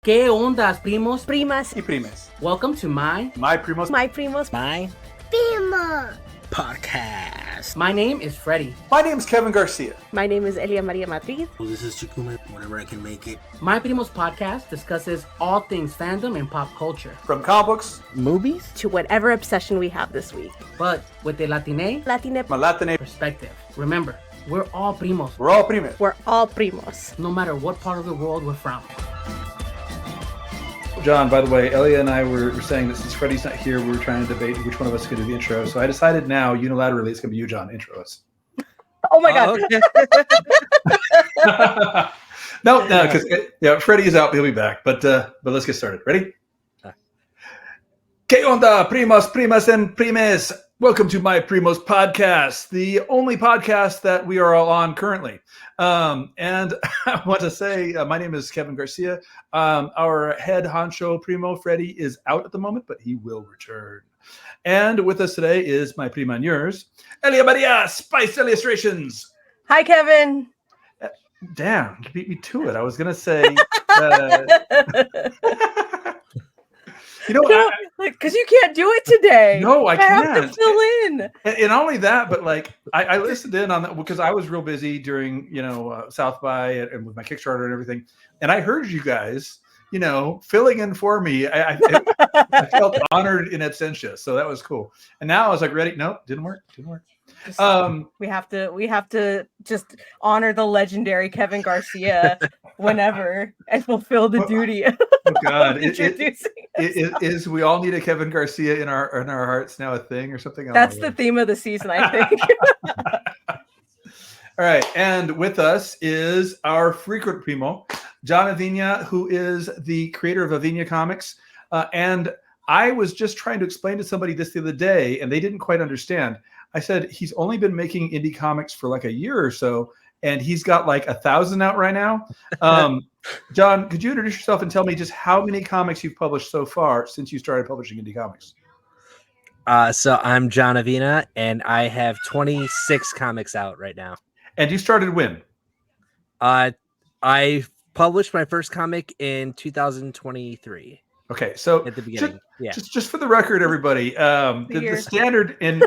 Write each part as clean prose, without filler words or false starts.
¿Qué ondas, primos? Primas. Y primes. Welcome to my Primos. My primos. My Primo. podcast. My name is Freddie. My name's Kevin Garcia. My name is Elia Maria Madrid. Well, this is Chikume, whenever I can make it. My Primos podcast discusses all things fandom and pop culture, From comic books, Movies? To whatever obsession we have this week. but with a Latine Malatine. perspective. Remember, we're all primos, We're all primes. We're all primos. no matter what part of the world we're from. John, by the way, Elia and I were saying that since Freddie's not here, we were trying to debate which one of us is going to do the intro. So I decided now, unilaterally, it's going to be you, John. Intro us. Oh my god. Okay. No, because Freddie is out. He'll be back. But let's get started. Ready? ¿Qué onda, primos, primas, and primes? Welcome to My Primos podcast, the only podcast that we are all on currently. And I want to say, my name is Kevin Garcia. Our head honcho primo, Freddie, is out at the moment, but he will return. And with us today is my prima and yours, Elia Maria, Spice Illustrations. Hi, Kevin. Damn, you beat me to it. I was going to say... Because you can't do it today. No, I have can't. to fill in. And not only that, but like I listened in on that because I was real busy during South by and with my Kickstarter and everything, and I heard you guys filling in for me. I felt honored in absentia, so that was cool. And now I was like, ready? Nope, didn't work. We have to just honor the legendary Kevin Garcia whenever and fulfill the duty of God, introducing is we all need a Kevin Garcia in our hearts now a thing or something? That's the theme of the season, I think. All right, and with us is our frequent primo, John Avina, who is the creator of Avina Comics. And I was just trying to explain to somebody this the other day, and they didn't quite understand. I said he's only been making indie comics for like a year or so, and he's got like 1,000 out right now. John, could you introduce yourself and tell me just how many comics you've published so far since you started publishing indie comics? So I'm John Avina, and I have 26 comics out right now. And you started when? I published my first comic in 2023. Okay, so At the beginning, just for the record, everybody, the standard in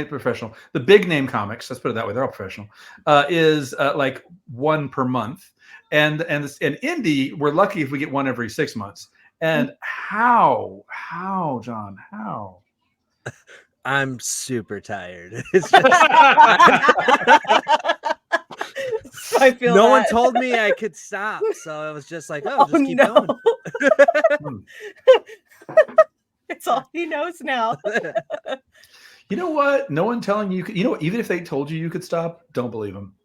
professional, the big name comics, let's put it that way, they're all professional, is like one per month, and indie, we're lucky if we get one every 6 months. And how, John, how? I'm super tired. It's just, I feel no that. one told me I could stop, so I was just like, just keep going. It's all he knows now. You know what? No one telling you, even if they told you could stop, don't believe them.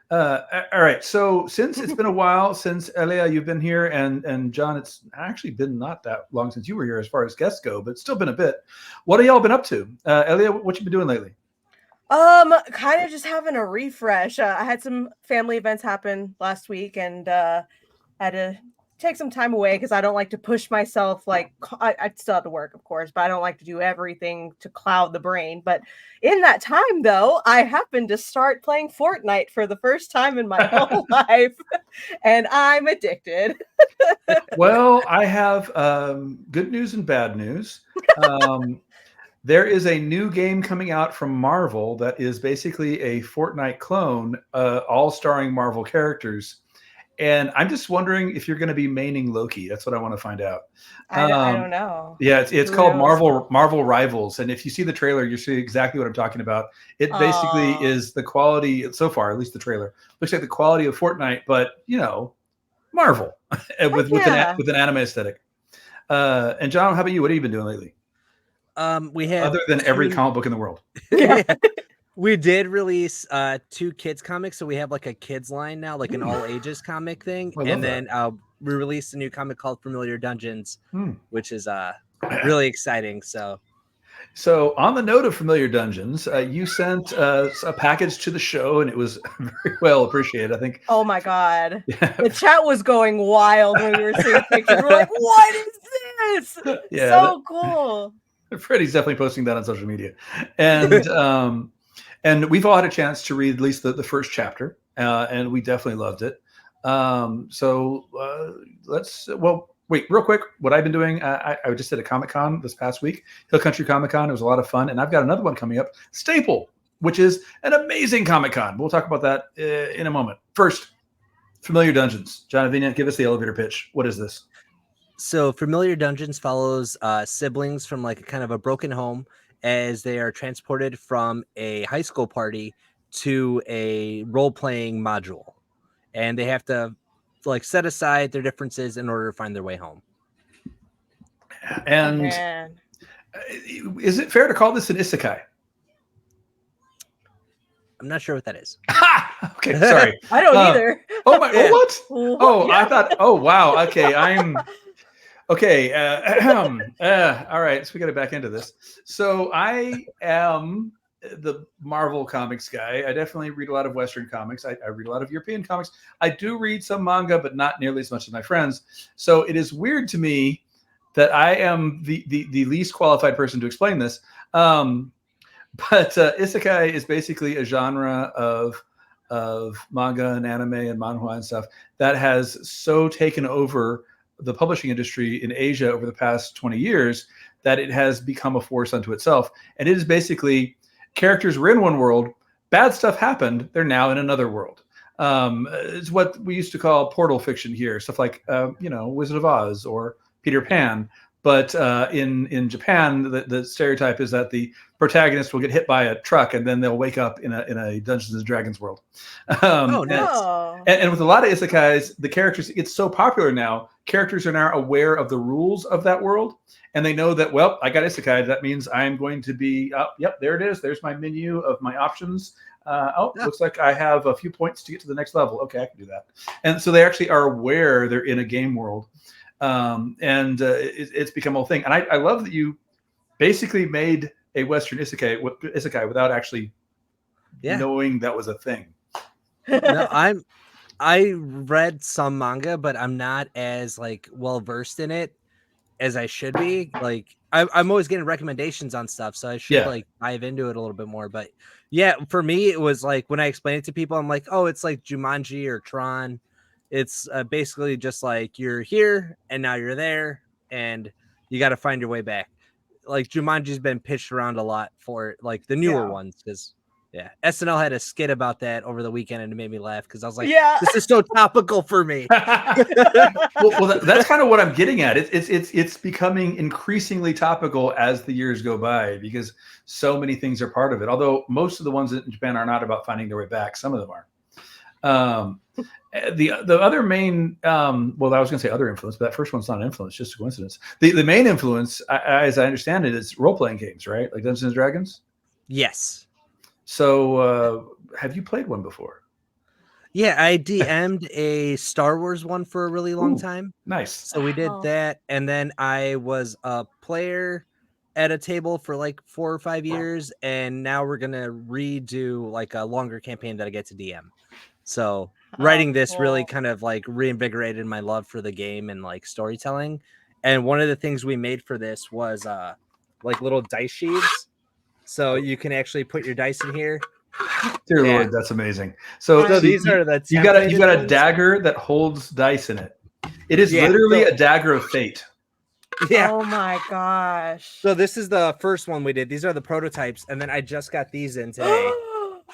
All right. So since it's been a while since Elia, you've been here, and John, it's actually been not that long since you were here as far as guests go, but it's still been a bit. What have y'all been up to? Elia, what you been doing lately? Kind of just having a refresh. I had some family events happen last week, and had to take some time away because I don't like to push myself. Like I still have to work, of course, but I don't like to do everything to cloud the brain. But in that time, though, I happened to start playing Fortnite for the first time in my whole life, and I'm addicted. Well, I have good news and bad news. There is a new game coming out from Marvel that is basically a Fortnite clone, all starring Marvel characters. And I'm just wondering if you're going to be maining Loki. That's what I want to find out. I don't know. Yeah, it's called Marvel Rivals. And if you see the trailer, you see exactly what I'm talking about. It basically is the quality, so far, at least the trailer, looks like the quality of Fortnite, but, Marvel with an anime aesthetic. And John, how about you? What have you been doing lately? We have other than every comic book in the world. We did release 2 kids comics, so we have like a kids line now, like an all ages comic thing. And then we released a new comic called Familiar Dungeons, which is really exciting. So on the note of Familiar Dungeons, you sent a package to the show, and it was very well appreciated, I think. Oh my God. Yeah. The chat was going wild when we were seeing pictures. We're like, what is this? Yeah, so cool. Freddie's definitely posting that on social media. And and we've all had a chance to read at least the first chapter, and we definitely loved it. Wait, real quick. What I've been doing, I just did a Comic-Con this past week, Hill Country Comic-Con. It was a lot of fun, and I've got another one coming up, Staple, which is an amazing Comic-Con. We'll talk about that in a moment. First, Familiar Dungeons. John Avina, give us the elevator pitch. What is this? So Familiar Dungeons follows siblings from like kind of a broken home as they are transported from a high school party to a role-playing module, and they have to like set aside their differences in order to find their way home. And is it fair to call this an isekai? I'm not sure what that is. Okay, sorry. I don't either. Oh my! Yeah. What? Oh, Yeah. I thought. Oh, wow. Okay, I'm. Okay. All right. So we got to back into this. So I am the Marvel comics guy. I definitely read a lot of Western comics. I read a lot of European comics. I do read some manga, but not nearly as much as my friends. So it is weird to me that I am the least qualified person to explain this. But isekai is basically a genre of manga and anime and manhwa and stuff that has so taken over the publishing industry in Asia over the past 20 years that it has become a force unto itself. And it is basically characters were in one world, bad stuff happened, they're now in another world. It's what we used to call portal fiction here, stuff like Wizard of Oz or Peter Pan. But in Japan, the stereotype is that the protagonist will get hit by a truck and then they'll wake up in a Dungeons and Dragons world. And with a lot of isekais, the characters, it's so popular now, characters are now aware of the rules of that world. And they know that, well, I got isekai. That means I'm going to be, yep, there it is. There's my menu of my options. Looks like I have a few points to get to the next level. Okay, I can do that. And so they actually are aware they're in a game world. It's become a whole thing. And I love that you basically made a Western isekai without actually knowing that was a thing. No, I read some manga, but I'm not as like well versed in it as I should be. Like I'm always getting recommendations on stuff, so I should like dive into it a little bit more. But yeah, for me, it was like when I explain it to people, I'm like, oh, it's like Jumanji or Tron. It's basically just like you're here and now you're there, and you got to find your way back. Like Jumanji's been pitched around a lot for like the newer ones because. Yeah, SNL had a skit about that over the weekend, and it made me laugh because I was like, "This is so topical for me." well, that's kind of what I'm getting at. It's becoming increasingly topical as the years go by because so many things are part of it. Although most of the ones in Japan are not about finding their way back, some of them are. The other main, I was going to say other influence, but that first one's not an influence, just a coincidence. The main influence, as I understand it, is role playing games, right? Like Dungeons and Dragons. Yes. So, have you played one before? Yeah, I DM'd a Star Wars one for a really long time. Nice. So we did that, and then I was a player at a table for like 4 or 5 years, and now we're gonna redo like a longer campaign that I get to DM. So writing this really kind of like reinvigorated my love for the game and like storytelling. And one of the things we made for this was like little dice sheets. So you can actually put your dice in here. Dear Lord, that's amazing. So these are the you got a dagger that holds dice in it. It is literally a dagger of fate. Yeah. Oh my gosh. So this is the first one we did. These are the prototypes, and then I just got these in today.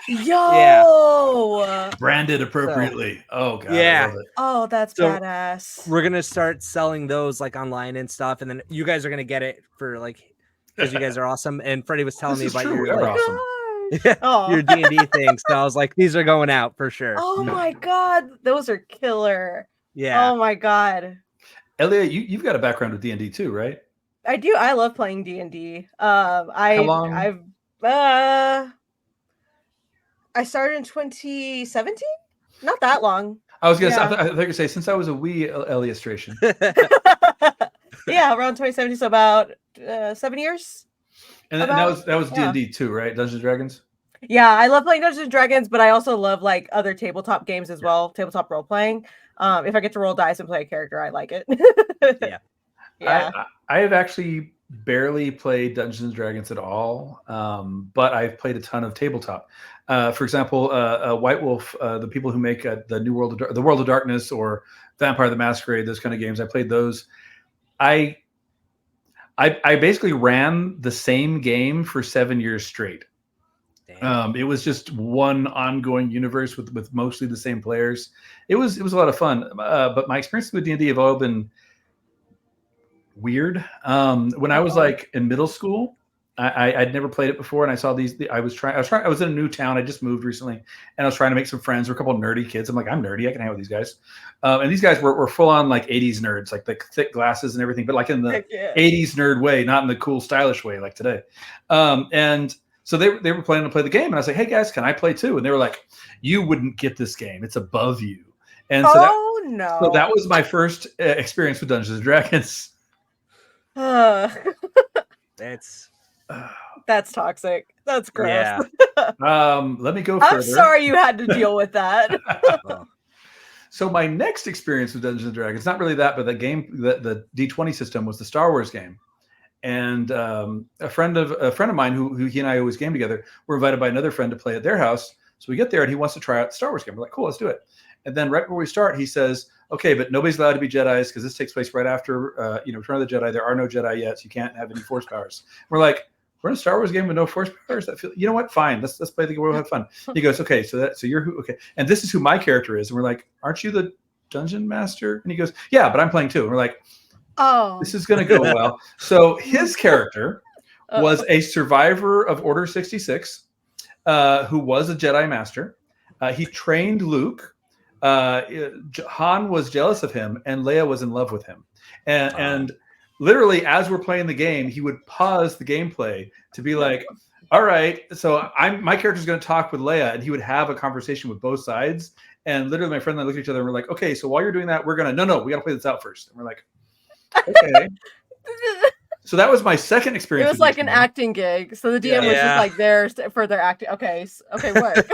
Yo. Branded appropriately. Oh god. Yeah. I love it. Oh, that's badass. We're gonna start selling those like online and stuff, and then you guys are gonna get it for like because you guys are awesome. And Freddie was telling me about your like, your D&D thing, so I was like, these are going out for sure. Oh my god, those are killer. Yeah. Oh my god. Elia, you've got a background with D&D too, right? I do. I love playing D&D. How long? I started in 2017. Not that long. I was gonna say, I thought you were gonna say since I was a wee illustration. Yeah, around 2017, so about 7 years. And that was D&D too, right? Dungeons and Dragons. Yeah, I love playing Dungeons and Dragons, but I also love like other tabletop games as well. Tabletop role playing. If I get to roll dice and play a character, I like it. I have actually barely played Dungeons and Dragons at all, but I've played a ton of tabletop. For example, White Wolf, the people who make the World of Darkness or Vampire the Masquerade, those kind of games, I played those. I basically ran the same game for 7 years straight. It was just one ongoing universe with mostly the same players. It was a lot of fun. But my experience with D&D have all been weird. When I was like in middle school, I'd never played it before, and I saw these. I was in a new town. I just moved recently, and I was trying to make some friends. We're a couple of nerdy kids. I'm like, I'm nerdy. I can hang out with these guys. And these guys were full on like 80s nerds, like the thick glasses and everything, but like in the 80s nerd way, not in the cool stylish way like today. And so they were planning to play the game, and I was like, hey guys, can I play too? And they were like, you wouldn't get this game. It's above you. And so so that was my first experience with Dungeons and Dragons. That's toxic. That's gross. Yeah. Let me go further. I'm sorry you had to deal with that. So my next experience with Dungeons and Dragons, not really that, but the game, the D20 system was the Star Wars game. And a friend of mine who he and I always game together, were invited by another friend to play at their house. So we get there and he wants to try out the Star Wars game. We're like, cool, let's do it. And then right before we start, he says, okay, but nobody's allowed to be Jedis because this takes place right after, Return of the Jedi. There are no Jedi yet, so you can't have any Force powers. We're like, we're in a Star Wars game with no Force powers. You know what? Fine, let's play the game. We'll have fun. He goes, okay, so you're who? Okay, and this is who my character is. And we're like, aren't you the dungeon master? And he goes, yeah, but I'm playing too. And we're like, oh, this is going to go well. So his character was a survivor of Order 66, who was a Jedi master. He trained Luke. Han was jealous of him, and Leia was in love with him. And literally, as we're playing the game, he would pause the gameplay to be like, all right, so my character's going to talk with Leia, and he would have a conversation with both sides. And literally, my friend and I looked at each other and we're like, okay, so while you're doing that, we're going to, no, we got to play this out first. And we're like, okay. So that was my second experience. It was like an acting gig. So the DM was just like there for their acting. Okay, what?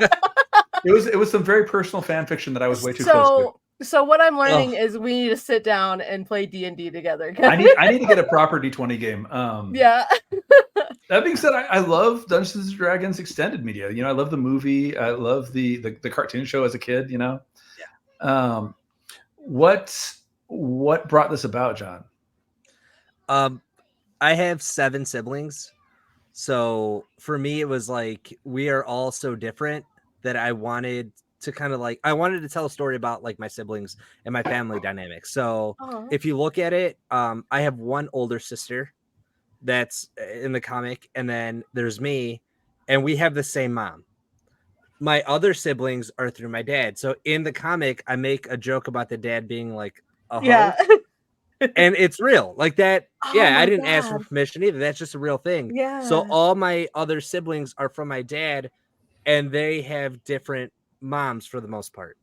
It was some very personal fan fiction that I was way too close to. So what I'm learning is we need to sit down and play D&D together. I need to get a proper D20 game. Yeah. That being said, I love Dungeons and Dragons extended media. I love the movie. I love the cartoon show as a kid. Yeah. What brought this about, John? I have 7 siblings, so for me it was like we are all so different that I wanted to to tell a story about like my siblings and my family dynamics. So if you look at it, I have one older sister that's in the comic, and then there's me, and we have the same mom. My other siblings are through my dad. So in the comic, I make a joke about the dad being like a hoe. And it's real like that. I didn't ask for permission either. That's just a real thing. Yeah. So all my other siblings are from my dad, and they have different moms for the most part.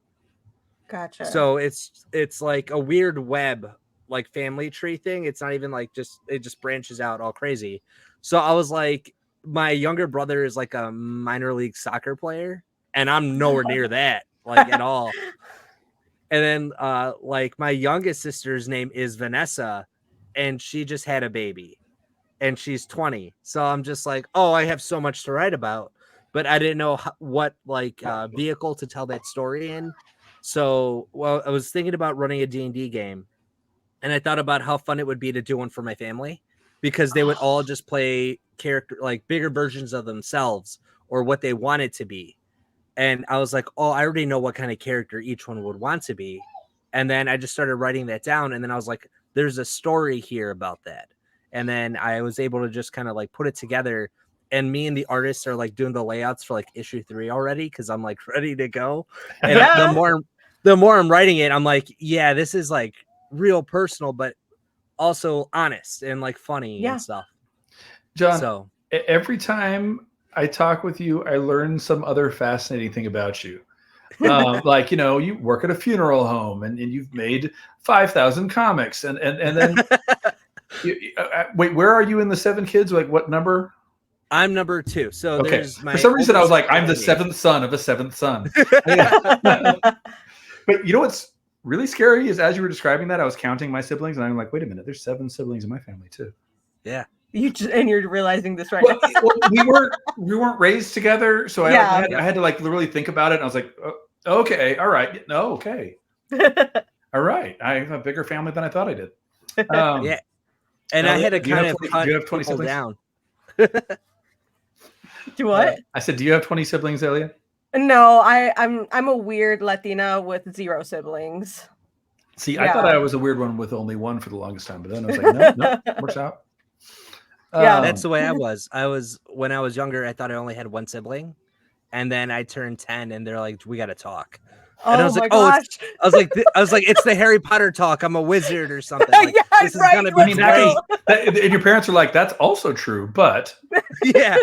Gotcha. So it's like a weird web, like family tree thing. It's not even like it just branches out all crazy. So I was like, my younger brother is like a minor league soccer player, and I'm nowhere near that, like at all. And then like my youngest sister's name is Vanessa, and she just had a baby, and she's 20. So I'm just like, oh, I have so much to write about, but I didn't know what vehicle to tell that story in. So I was thinking about running a D&D game, and I thought about how fun it would be to do one for my family, because they would all just play character, like bigger versions of themselves or what they wanted to be. And I was like, oh, I already know what kind of character each one would want to be. And then I just started writing that down. And then I was like, there's a story here about that. And then I was able to just kind of like put it together. And me and the artists are like doing the layouts for like issue 3 already, because I'm like ready to go. And the more I'm writing it, I'm like, yeah, this is like real personal, but also honest and like funny and stuff. John, so every time I talk with you, I learn some other fascinating thing about you. Like, you work at a funeral home, and you've made 5,000 comics, and then wait, where are you in the 7 kids? Like, what number? I'm number 2. So okay. There's my for some reason I was like, I'm the 7th son of a 7th son. But you know what's really scary is, as you were describing that, I was counting my siblings, and I'm like, wait a minute, there's 7 siblings in my family too. Yeah. You're realizing this right Well, now. we weren't raised together, so I had to like really think about it. And I was like, okay, all right, no, okay, all right. I have a bigger family than I thought I did. Yeah, and I had to kind of cut do you have 20 people siblings? down. Do what? I said, do you have 20 siblings, Elia? No, I'm a weird Latina with 0 siblings. See, I thought I was a weird one with only one for the longest time, but then I was like, no, works out. Yeah, That's the way I was. When I was younger, I thought I only had one sibling, and then I turned 10, and they're like, "We got to talk." And I was like, gosh. I was like, it's the Harry Potter talk. I'm a wizard or something. Like, Yeah, this is right, gonna be and your parents are like, that's also true, but yeah,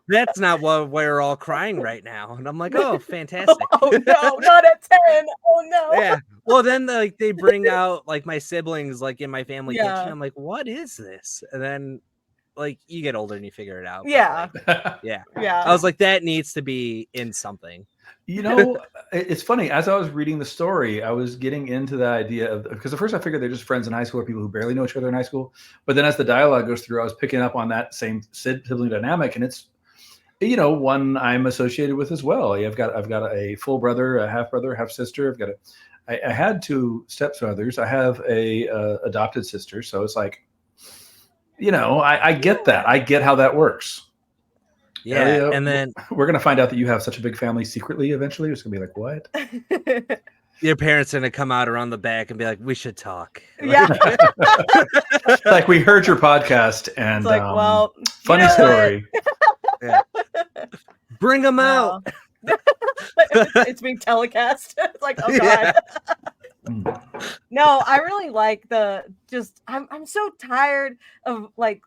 that's not what we're all crying right now. And I'm like, oh, fantastic. Oh no, not at 10. Oh no. Yeah. Well, then they bring out like my siblings like in my family kitchen. I'm like, what is this? And then like you get older and you figure it out. Yeah. Like, yeah. Yeah. I was like, that needs to be in something. You know, it's funny. As I was reading the story, I was getting into the idea of, because at first I figured they're just friends in high school or people who barely know each other in high school. But then as the dialogue goes through, I was picking up on that same sibling dynamic, and it's, you know, one I'm associated with as well. I've got a full brother, a half brother, half sister. I had 2 stepbrothers. I have a adopted sister. So it's like, you know, I get that. I get how that works. Yeah, Elia, and then we're gonna find out that you have such a big family secretly. Eventually, it's gonna be like, what? your parents are gonna come out around the back and be like, "We should talk." Yeah. Like, we heard your podcast, and It's like, well, funny story. Yeah. Bring them out. It's being telecast. It's like, oh god. No, I really like I'm so tired of like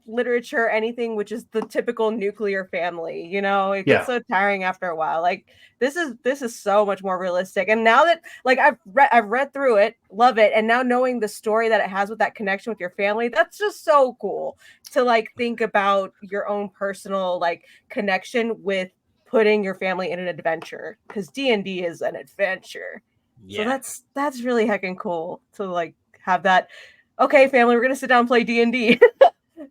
literature, anything which is the typical nuclear family, you know, it gets so tiring after a while. Like this is so much more realistic. And now that like I've read through it, love it, and now knowing the story that it has with that connection with your family, that's just so cool to like think about your own personal like connection with putting your family in an adventure, because D&D is an adventure. So that's really heckin' cool to like have that. Okay, family, we're gonna sit down and play D&D.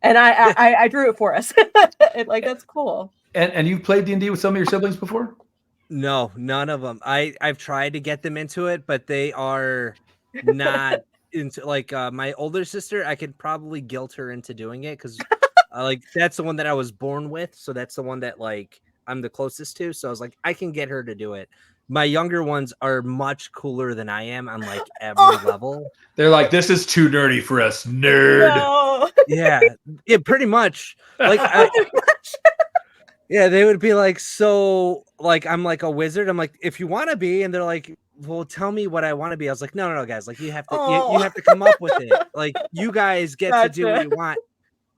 And I drew it for us. Like that's cool. And you've played D&D with some of your siblings before? No, none of them. I've tried to get them into it, but they are not into like my older sister. I could probably guilt her into doing it because like that's the one that I was born with. So that's the one that like I'm the closest to. So I was like, I can get her to do it. My younger ones are much cooler than I am on like every level. They're like, this is too nerdy for us, nerd. No. Yeah, pretty much. Like, yeah, they would be like, so like, I'm like a wizard. I'm like, if you want to be, and they're like, well, tell me what I want to be. I was like, no, guys, like you have to, you have to come up with it. Like, you guys get to do what you want.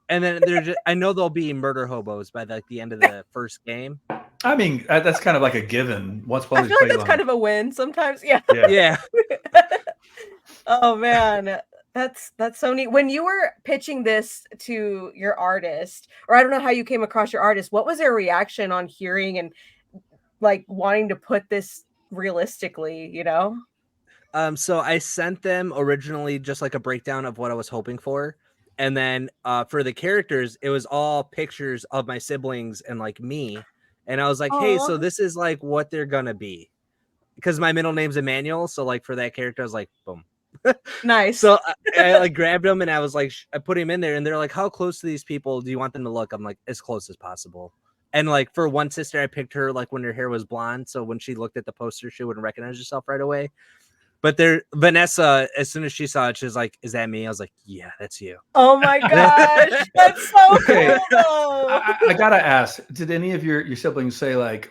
And then I know they'll be murder hobos by like the end of the first game. I mean, that's kind of like a given. I feel like that's kind of a win sometimes. Yeah. Oh man, that's so neat. When you were pitching this to your artist, or I don't know how you came across your artist, what was their reaction on hearing and like wanting to put this realistically, you know? So I sent them originally just like a breakdown of what I was hoping for. And then for the characters, it was all pictures of my siblings and like me. And I was like, hey, so this is like what they're going to be. Because my middle name's Emmanuel. So like for that character, I was like, boom. Nice. So I like grabbed them and I was like, I put him in there and they're like, how close to these people do you want them to look? I'm like, as close as possible. And like for one sister, I picked her like when her hair was blonde. So when she looked at the poster, she wouldn't recognize herself right away. But Vanessa, as soon as she saw it, she was like, is that me? I was like, yeah, that's you. Oh my gosh. That's so cool. I gotta ask, did any of your siblings say like,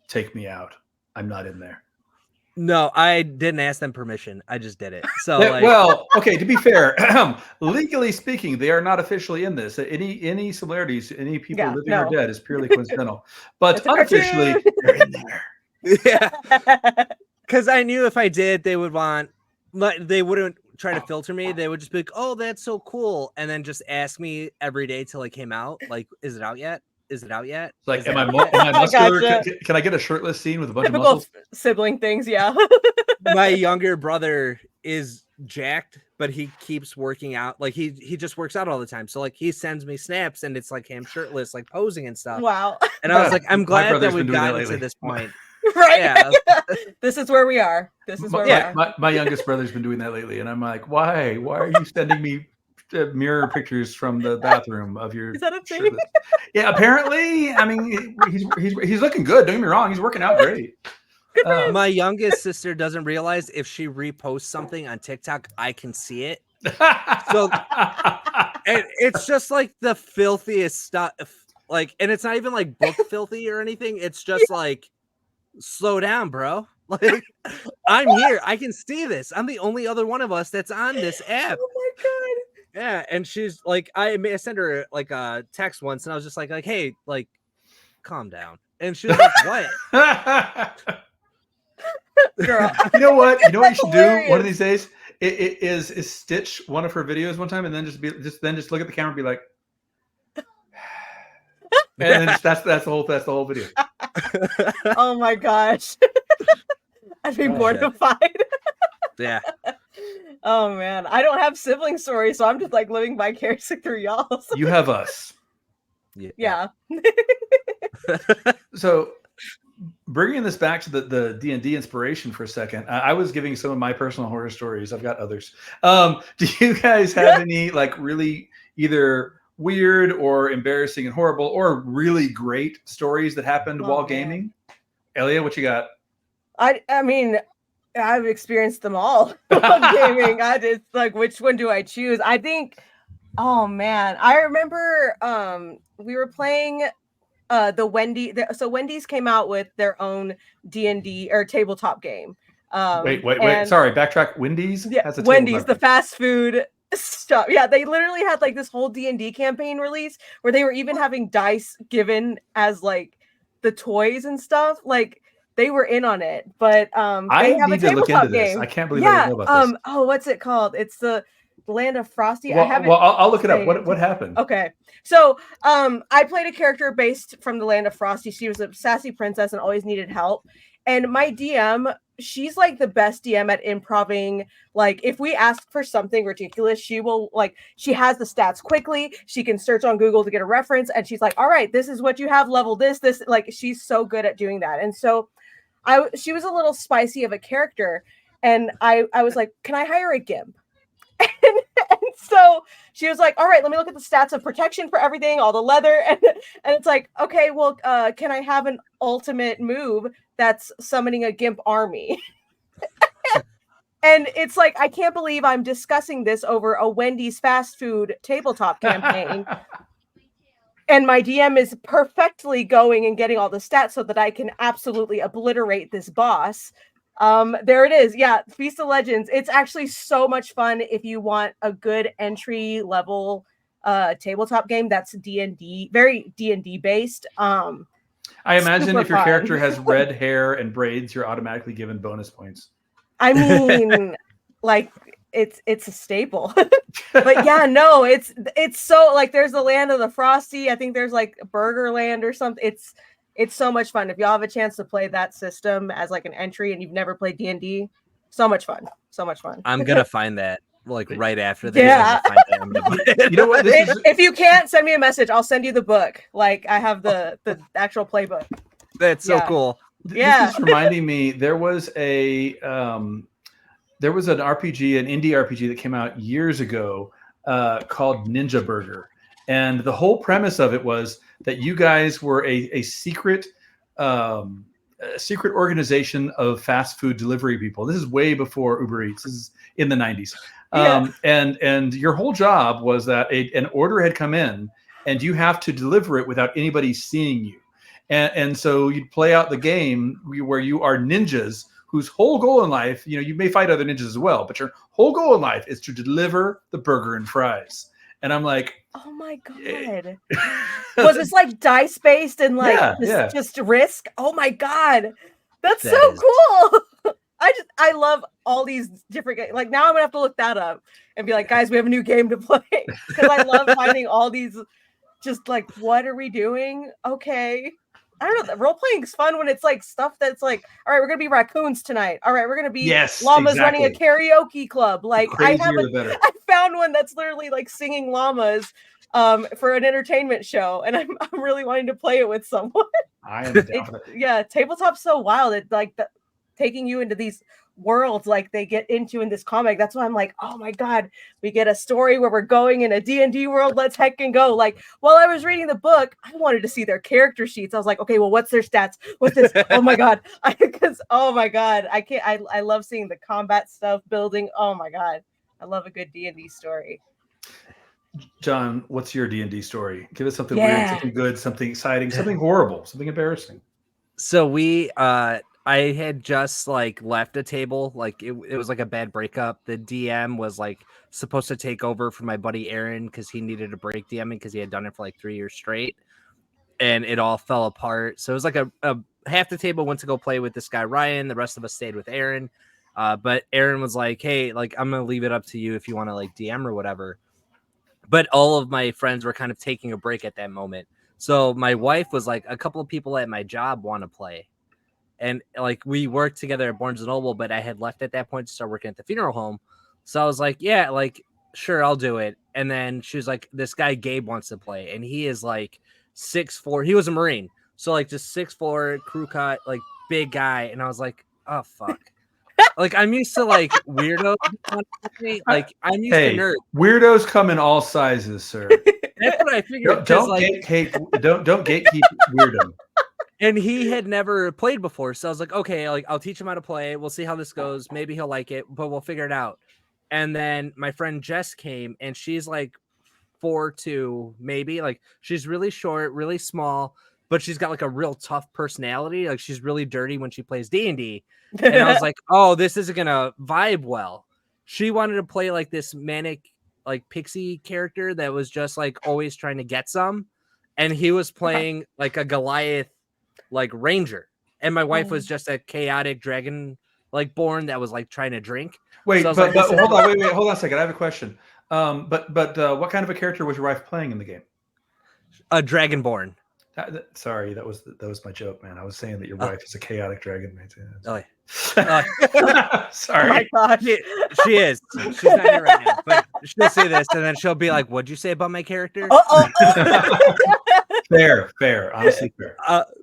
take me out? I'm not in there. No, I didn't ask them permission. I just did it. So like, well, okay, to be fair, legally speaking, they are not officially in this. Any similarities, any people living or dead is purely coincidental. But unofficially, they're in there. Yeah. Because I knew if I did, they wouldn't try to filter me. They would just be like, oh, that's so cool. And then just ask me every day till it came out. Like, is it out yet? Is it out yet? Like, am I muscular? Gotcha. Can I get a shirtless scene with a bunch of muscles? Sibling things, yeah. My younger brother is jacked, but he keeps working out. Like he just works out all the time. So like he sends me snaps and it's like him shirtless, like posing and stuff. Wow. And I was like, I'm My glad brother's that been we've doing that gotten to lately. this point. Right. Yeah. This is where we are. This is where we are. My youngest brother's been doing that lately, and I'm like, why? Why are you sending me mirror pictures from the bathroom of your? Is that a thing? shirtless? Yeah, apparently. I mean, he's looking good. Don't get me wrong. He's working out great. My youngest sister doesn't realize if she reposts something on TikTok, I can see it. So and it's just like the filthiest stuff. Like, and it's not even like book filthy or anything. It's just like, slow down, bro. Like, I'm here. I can see this. I'm the only other one of us that's on this app. Oh my god. Yeah, and she's like, I sent her like a text once, and I was just like, hey, like, calm down. And she was like, what? Girl. You know what? You know what you should Hilarious. do one of these days? It is stitch one of her videos one time, and then just look at the camera and be like, and then that's the whole video. Oh my gosh. I'd be mortified. Yeah. Oh man. I don't have sibling stories, so I'm just like living vicariously through y'all. You have us. Yeah. So bringing this back to the D&D inspiration for a second, I was giving some of my personal horror stories. I've got others. Do you guys have any like really either weird or embarrassing and horrible or really great stories that happened while gaming? Elia, what you got? I mean, I've experienced them all while gaming. I just like, which one do I choose? I think, oh man, I remember we were playing the so Wendy's came out with their own D&D or tabletop game. Wait. Sorry, backtrack. Wendy's? Yeah, has a Wendy's, tabletop the game. fast food stuff. Yeah, they literally had like this whole D&D campaign release where they were even having dice given as like the toys and stuff. Like they were in on it. But I they have a need to look tabletop into this. game. I can't believe I didn't know about this. Oh, what's it called? It's the Land of Frosty. Well, I haven't. well, I'll look it up. saved. What happened? Okay. So I played a character based from the Land of Frosty. She was a sassy princess and always needed help. And my DM, she's like the best DM at improving. Like if we ask for something ridiculous, she will she has the stats quickly. She can search on Google to get a reference. And she's like, all right, this is what you have, level this. Like she's so good at doing that. And so she was a little spicy of a character. And I was like, can I hire a GIMP? And so she was like, all right, let me look at the stats of protection for everything, all the leather. And it's like, okay, well, can I have an ultimate move that's summoning a GIMP army? And it's like, I can't believe I'm discussing this over a Wendy's fast food tabletop campaign. And my DM is perfectly going and getting all the stats so that I can absolutely obliterate this boss. There it is. Yeah, Feast of Legends. It's actually so much fun if you want a good entry level tabletop game that's D&D, very D&D based. I imagine if your fun. character has red hair and braids, you're automatically given bonus points. I mean, like it's a staple. But yeah, no, it's so like there's the Land of the Frosty. I think there's like Burger Land or something. It's so much fun. If y'all have a chance to play that system as like an entry and you've never played D&D, so much fun. So much fun. I'm gonna find that like right after this. Yeah. I'm gonna find that. You know what? If you can't, send me a message. I'll send you the book. Like I have the actual playbook. That's so Yeah. cool. Yeah. This is reminding me. There was an RPG, an indie RPG that came out years ago called Ninja Burger, and the whole premise of it was that you guys were a secret organization of fast food delivery people. This is way before Uber Eats. This is in the 90s. And your whole job was that an order had come in and you have to deliver it without anybody seeing you. And so you'd play out the game where you are ninjas whose whole goal in life, you may fight other ninjas as well, but your whole goal in life is to deliver the burger and fries. And I'm like, oh my God. Was this like dice based and like just risk? Oh my God. That's so cool. I love all these different games. Like now I'm gonna have to look that up and be like, guys, we have a new game to play. Because I love finding all these just like, what are we doing? Okay. I don't know. Role playing is fun when it's like stuff that's like, all right, we're gonna be raccoons tonight. All right, we're gonna be llamas running a karaoke club. Like I found one that's literally like singing llamas for an entertainment show, and I'm really wanting to play it with someone. I am down for that. Yeah, tabletop's so wild. It like taking you into these worlds like they get into in this comic. That's why I'm like, oh my god, we get a story where we're going in a D&D world. Let's heckin' go. Like while I was reading the book, I wanted to see their character sheets. I was like, okay, well, what's their stats? What's this? Oh my god. Because oh my god, I can't. I love seeing the combat stuff building. Oh my god, I love a good D&D story. John, what's your D&D story? Give us something weird, something good, something exciting, something horrible, something embarrassing. So I had just like left a table, like it was like a bad breakup. The DM was like supposed to take over for my buddy Aaron because he needed a break DMing because he had done it for like 3 years straight, and it all fell apart. So it was like a half the table went to go play with this guy Ryan, the rest of us stayed with Aaron. But Aaron was like, hey, like I'm gonna leave it up to you if you want to like DM or whatever. But all of my friends were kind of taking a break at that moment. So my wife was like, a couple of people at my job want to play. And like we worked together at Barnes & Noble, but I had left at that point to start working at the funeral home. So I was like, yeah, like, sure, I'll do it. And then she was like, this guy Gabe wants to play. And he is like 6'4". He was a Marine. So like just 6'4", crew cut, like big guy. And I was like, oh, fuck. Like I'm used to like weirdos. Like I'm used to nerds. Weirdos come in all sizes, sir. That's what I figured. Don't gatekeep weirdo. And he had never played before, so I was like, okay, like I'll teach him how to play. We'll see how this goes. Maybe he'll like it, but we'll figure it out. And then my friend Jess came, and she's like 4'2", maybe. Like she's really short, really small, but she's got like a real tough personality. Like she's really dirty when she plays D&D. And I was like, oh, this isn't gonna vibe well. She wanted to play like this manic, like pixie character that was just like always trying to get some, and he was playing like a Goliath, like ranger, and my wife was just a chaotic dragon, like born that was like trying to drink. Wait, so but hold on a second. I have a question. But what kind of a character was your wife playing in the game? A dragonborn. Sorry, that was my joke, man. I was saying that your wife is a chaotic dragon. Oh, sorry. Oh my gosh. She is. She's not here right now, but she'll say this, and then she'll be like, "What'd you say about my character?" Fair, honestly fair.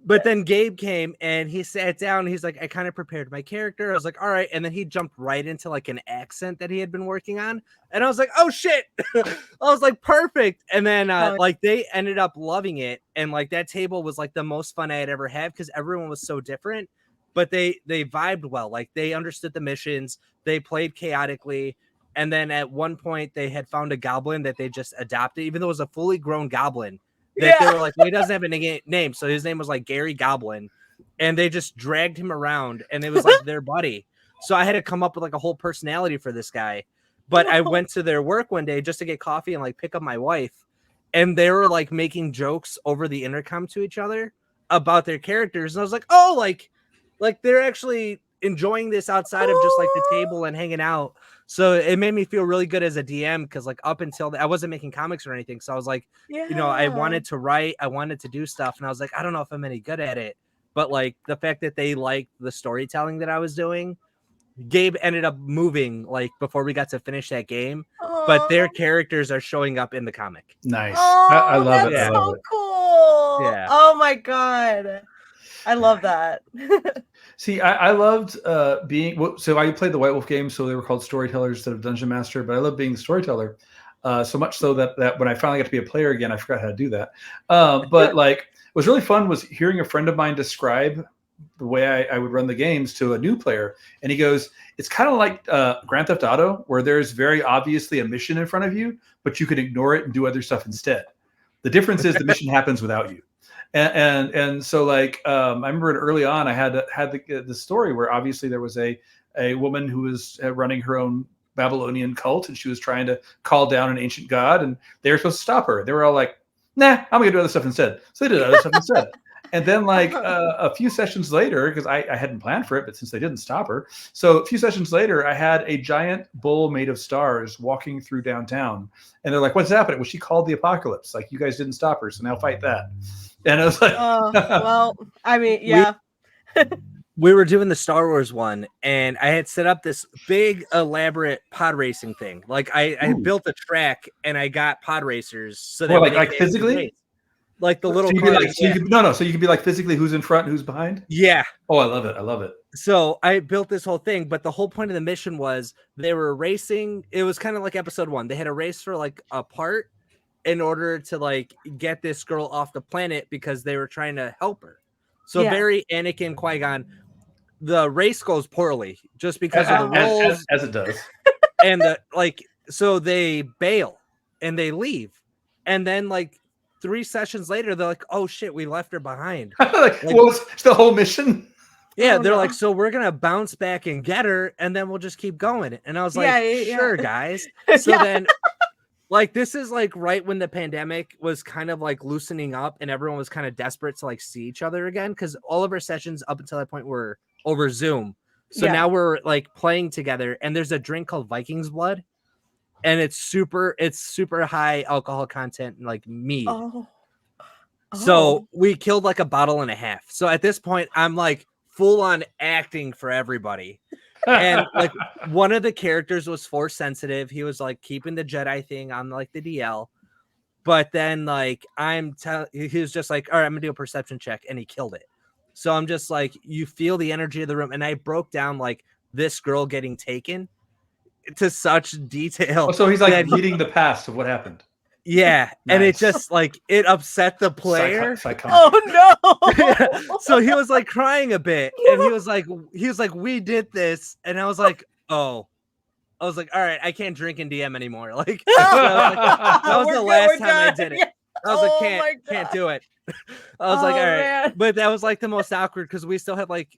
But then Gabe came and he sat down. And he's like, I kind of prepared my character. I was like, all right. And then he jumped right into like an accent that he had been working on. And I was like, oh shit. I was like, perfect. And then like they ended up loving it. And like that table was like the most fun I had ever had because everyone was so different. But they vibed well. Like they understood the missions. They played chaotically. And then at one point they had found a goblin that they just adopted, even though it was a fully grown goblin. They were like, well, he doesn't have a name. So his name was like Gary Goblin. And they just dragged him around and it was like their buddy. So I had to come up with like a whole personality for this guy. But I went to their work one day just to get coffee and like pick up my wife. And they were like making jokes over the intercom to each other about their characters. And I was like, oh, like they're actually enjoying this outside of just like the table and hanging out. So it made me feel really good as a DM because like up until I wasn't making comics or anything. So I was like, you know, I wanted to write, I wanted to do stuff. And I was like, I don't know if I'm any good at it. But like the fact that they liked the storytelling that I was doing, Gabe ended up moving like before we got to finish that game. But their characters are showing up in the comic. Nice. I love it. That's I love so it. cool. Yeah. Oh my God. I love that. See, I loved being. So I played the White Wolf games, so they were called storytellers instead of dungeon master. But I love being the storyteller, so much so that when I finally got to be a player again, I forgot how to do that. But like, what was really fun was hearing a friend of mine describe the way I would run the games to a new player, and he goes, "It's kind of like Grand Theft Auto, where there's very obviously a mission in front of you, but you can ignore it and do other stuff instead. The difference is the mission happens without you." And so like I remember early on I had the story where obviously there was a woman who was running her own Babylonian cult and she was trying to call down an ancient god and they were supposed to stop her. They were all like, nah, I'm gonna do other stuff instead. So they did other stuff instead. And then like a few sessions later, because I hadn't planned for it, but since they didn't stop her, so a few sessions later, I had a giant bull made of stars walking through downtown. And they're like, what's happening? Well, she called the apocalypse. Like, you guys didn't stop her, so now fight that. And I was like, well, I mean, yeah. We were doing the Star Wars one, and I had set up this big, elaborate pod racing thing. Like I built a track, and I got pod racers so that like physically, like the little so cars. so you could be like physically who's in front, and who's behind. Yeah. Oh, I love it. I love it. So I built this whole thing, but the whole point of the mission was they were racing. It was kind of like episode 1. They had a race for like a part in order to like get this girl off the planet because they were trying to help her. So very Anakin Qui-Gon. The race goes poorly just because of the rules, as it does. And so they bail and they leave, and then like 3 sessions later, they're like, "Oh shit, we left her behind." Like, what's the whole mission? Yeah, they're like, "So we're gonna bounce back and get her, and then we'll just keep going." And I was like, "Sure, guys." So then, like, this is like right when the pandemic was kind of like loosening up, and everyone was kind of desperate to like see each other again because all of our sessions up until that point were over Zoom. So now we're like playing together, and there's a drink called Viking's Blood, and it's super high alcohol content and like mead. So we killed like a bottle and a half. So at this point, I'm like full on acting for everybody. And like one of the characters was force sensitive. He was like keeping the Jedi thing on like the DL. But then like he was just like, all right, I'm gonna do a perception check, and he killed it. So I'm just like, you feel the energy of the room. And I broke down like this girl getting taken to such detail. Oh, so he's like reading the past of what happened. Yeah. Nice. And it just like, it upset the player. Oh no. So he was like crying a bit, and he was like, we did this. And I was like, oh. I was like, all right, I can't drink in DM anymore. Like, that was the last time I did it. Yeah. I was like, can't do it. I was like, all right. Man. But that was like the most awkward because we still had like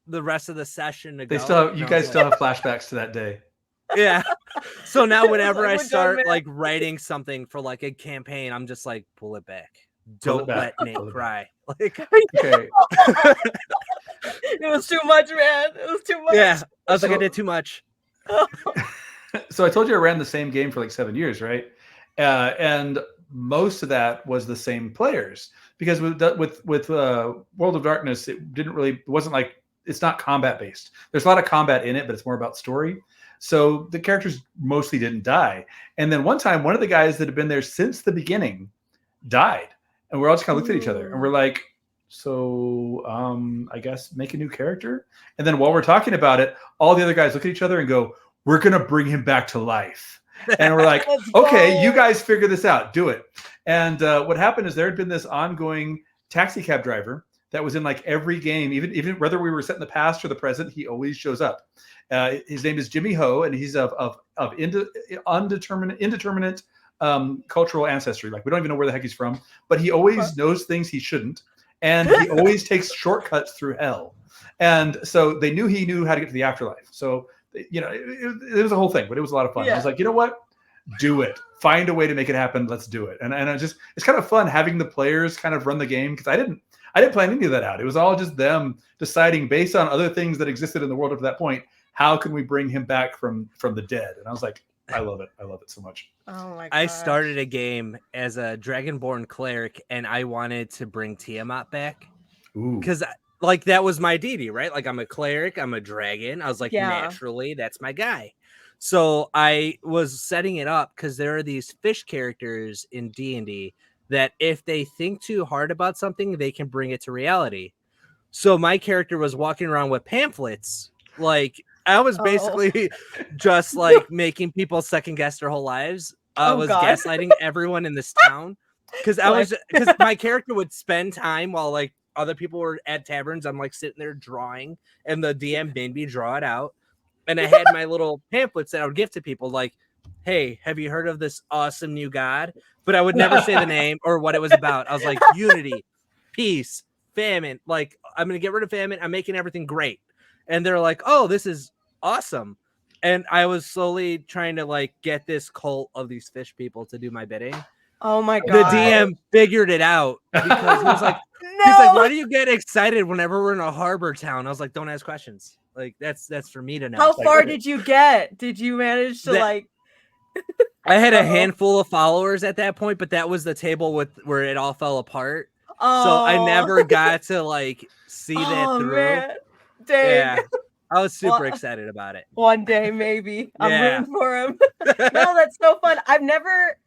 the rest of the session to go. You guys still have flashbacks to that day. Yeah. So now whenever I start like writing something for like a campaign, I'm just like, pull it back. Don't let Nate cry. Like, okay. It was too much, man. It was too much. Yeah. I was like, I did too much. So I told you I ran the same game for like 7 years, right? And most of that was the same players because with World of Darkness, it's not combat based. There's a lot of combat in it, but it's more about story. So the characters mostly didn't die. And then one time, one of the guys that had been there since the beginning died, and we're all just kind of looked at each other, and we're like, so I guess make a new character. And then while we're talking about it, all the other guys look at each other and go, we're gonna bring him back to life. And we're like, okay, you guys figure this out, do it. And what happened is there had been this ongoing taxi cab driver that was in like every game, even whether we were set in the past or the present, he always shows up. His name is Jimmy Ho, and he's of indeterminate cultural ancestry. Like we don't even know where the heck he's from, but he always knows things he shouldn't, and he always takes shortcuts through hell. And so they knew he knew how to get to the afterlife. So it was a whole thing, but it was a lot of fun. Yeah. I was like, you know what? Do it. Find a way to make it happen. Let's do it. And it's kind of fun having the players kind of run the game because I didn't plan any of that out. It was all just them deciding based on other things that existed in the world up to that point, how can we bring him back from the dead? And I was like, I love it. I love it so much. Oh my god. I started a game as a Dragonborn cleric, and I wanted to bring Tiamat back. Because like that was my deity, right? Like I'm a cleric, I'm a dragon. I was like, naturally, that's my guy. So I was setting it up because there are these fish characters in D&D that if they think too hard about something, they can bring it to reality. So my character was walking around with pamphlets. Like I was basically just like making people second guess their whole lives. I was gaslighting everyone in this town because my character would spend time while like other people were at taverns. I'm like sitting there drawing, and the DM made me draw it out. And I had my little pamphlets that I would give to people like, hey, have you heard of this awesome new god? But I would never say the name or what it was about. I was like, unity, peace, famine. Like, I'm going to get rid of famine. I'm making everything great. And they're like, oh, this is awesome. And I was slowly trying to like get this cult of these fish people to do my bidding. Oh my god. The DM figured it out because he was like, he's like, why do you get excited whenever we're in a harbor town? I was like, don't ask questions. Like that's for me to know. How far did you get? Did you manage to like? I had a handful of followers at that point, but that was the table where it all fell apart. So I never got to like see that through. Man. Dang. Yeah, I was super Well, excited about it. One day, maybe. I'm Yeah. rooting for him. No, that's so fun. I've never,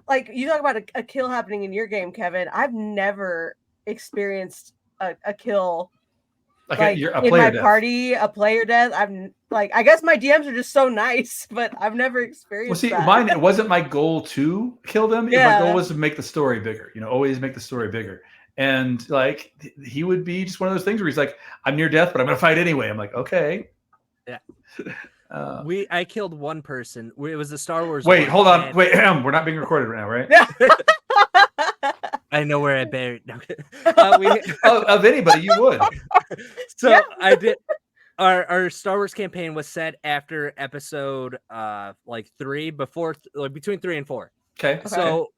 like, you talk about a kill happening in your game, Kevin. I've never experienced a kill like a in player my death. party, a player death. I guess my DMs are just so nice, but I've never experienced that. Mine, it wasn't my goal to kill them. Yeah. My goal was to make the story bigger, always make the story bigger. And like, he would be just one of those things where he's like, I'm near death, but I'm going to fight anyway. I'm like, okay. Yeah. I killed one person. It was a Star Wars. Wait, hold on. Wait, we're not being recorded right now, right? Yeah. I know where I buried. No. Of anybody, you would. So Yeah. I did. Our Star Wars campaign was set after episode 3, between 3 and 4. Okay. So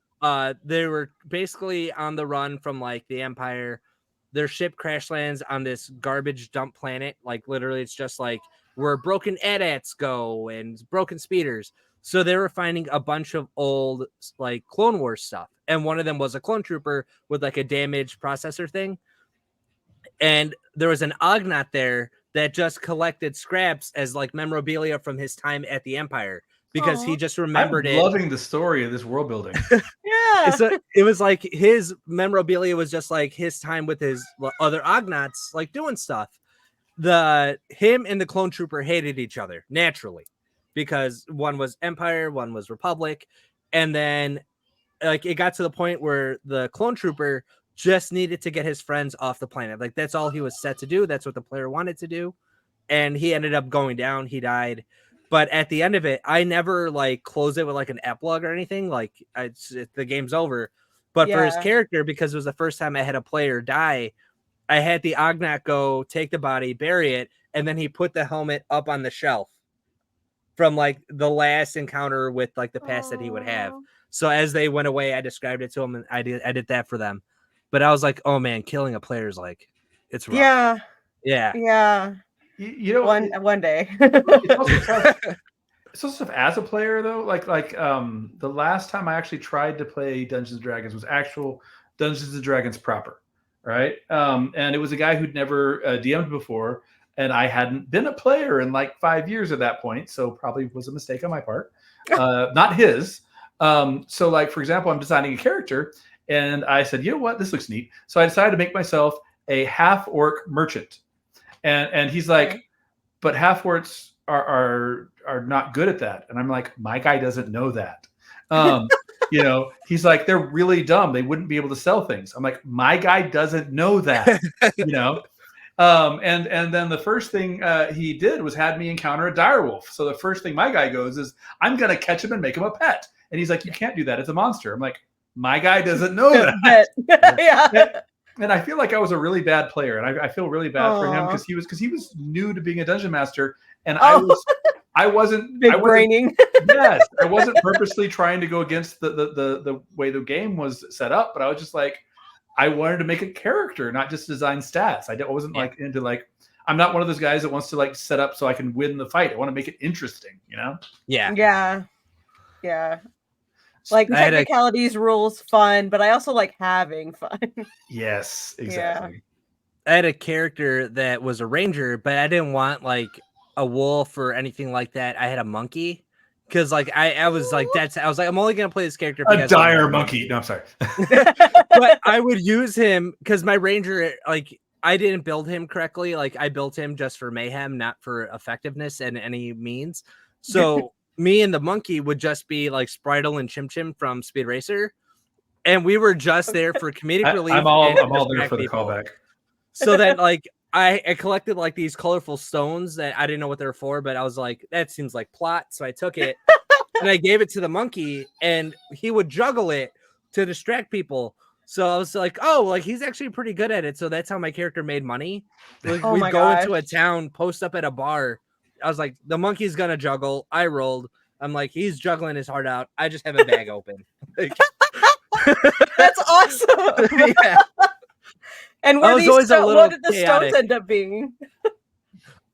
they were basically on the run from like the Empire. Their ship crash lands on this garbage dump planet. Like literally, it's just like where broken AT-ATs go and broken speeders. So they were finding a bunch of old like Clone Wars stuff, and one of them was a clone trooper with like a damaged processor thing. And there was an Ognat there that just collected scraps as like memorabilia from his time at the Empire because he just remembered it. I'm loving the story of this world building. Yeah. So it was like his memorabilia was just like his time with his other Ognats, like doing stuff. Him and the clone trooper hated each other naturally because one was Empire, one was Republic. And then like it got to the point where the clone trooper just needed to get his friends off the planet. Like that's all he was set to do. That's what the player wanted to do. And he ended up going down. He died. But at the end of it, I never like close it with like an epilogue or anything. Like the game's over. But for his character, because it was the first time I had a player die, I had the Ognat go take the body, bury it, and then he put the helmet up on the shelf from like the last encounter with like the past that he would have. So as they went away, I described it to him, and I did that for them. But I was like, oh man, killing a player is like, it's rough. Yeah. One day. It's also tough as a player though. Like the last time I actually tried to play Dungeons and Dragons was actual Dungeons and Dragons proper, right? And it was a guy who'd never DM'd before, and I hadn't been a player in like 5 years at that point, so probably was a mistake on my part, not his. So like, for example, I'm designing a character, and I said, you know what, this looks neat. So I decided to make myself a half-orc merchant. And he's like, but half-orcs are not good at that. And I'm like, my guy doesn't know that. He's like, they're really dumb. They wouldn't be able to sell things. I'm like, my guy doesn't know that, And then the first thing he did was had me encounter a direwolf. So the first thing my guy goes is, I'm going to catch him and make him a pet. And he's like, you can't do that. It's a monster. I'm like, my guy doesn't know that. Yeah. And I feel like I was a really bad player, and I feel really bad for him because he was new to being a dungeon master, and I wasn't big braining. Yes, I wasn't purposely trying to go against the way the game was set up, but I was just like, I wanted to make a character, not just design stats. I wasn't like into like, I'm not one of those guys that wants to like set up so I can win the fight. I want to make it interesting, Yeah. Like technicalities, rules, fun, but I also like having fun. Yes, exactly. I had a character that was a ranger, but I didn't want like a wolf or anything like that. I had a monkey because like I was like, I'm only gonna play this character. A dire monkey. No, I'm sorry. But I would use him because my ranger, like I didn't build him correctly. Like I built him just for mayhem, not for effectiveness in any means. So me and the monkey would just be like Spritle and Chim Chim from Speed Racer, and we were just there for comedic relief. I'm all there for the callback. So then, like, I collected like these colorful stones that I didn't know what they were for, but I was like, that seems like plot. So I took it and I gave it to the monkey, and he would juggle it to distract people. So I was like, oh, like he's actually pretty good at it. So that's how my character made money. Like, we'd go into a town, post up at a bar. I was like, the monkey's gonna juggle. I rolled. I'm like, he's juggling his heart out. I just have a bag open. Like, that's awesome. Yeah. And what did the stones end up being?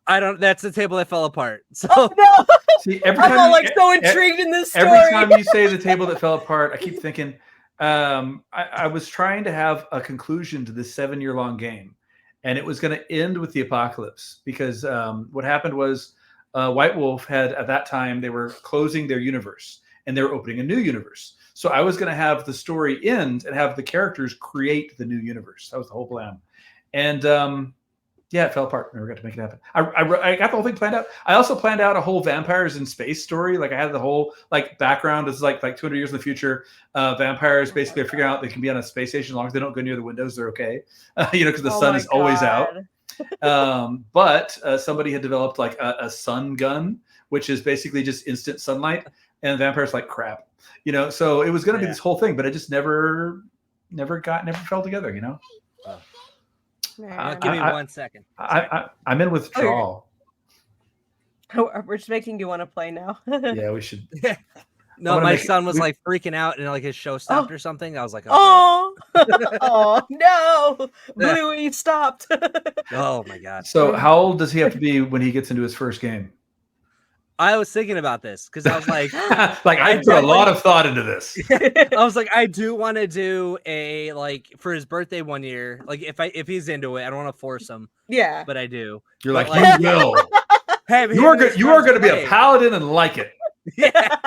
I don't. That's the table that fell apart. So no. See, every time I'm all like so intrigued in this story. Every time you say the table that fell apart, I keep thinking, I was trying to have a conclusion to this 7-year-long game, and it was going to end with the apocalypse because what happened was White Wolf had at that time they were closing their universe and they were opening a new universe. So I was going to have the story end and have the characters create the new universe. That was the whole plan, and yeah, it fell apart. Never got to make it happen. I got the whole thing planned out. I also planned out a whole vampires in space story. Like I had the whole like background. It's like 200 years in the future. Vampires basically are figuring out they can be on a space station as long as they don't go near the windows. They're okay. Because the sun is always out. But somebody had developed like a sun gun, which is basically just instant sunlight, and vampires like crap. So it was going to be this whole thing, but it just never fell together. Give me 1 second. I'm in withdrawal. We're just making you want to play now. Yeah, we should. No, my son was like freaking out and like his show stopped or something. I was like, oh no, Bluey stopped. Oh my god. So how old does he have to be when he gets into his first game? I was thinking about this because I was like, I put a lot of thought into this. I was like, I do want to do a for his birthday one year. Like if he's into it, I don't want to force him. Yeah, but I do. You're like, you will. You are going to be a paladin and like it. Yeah.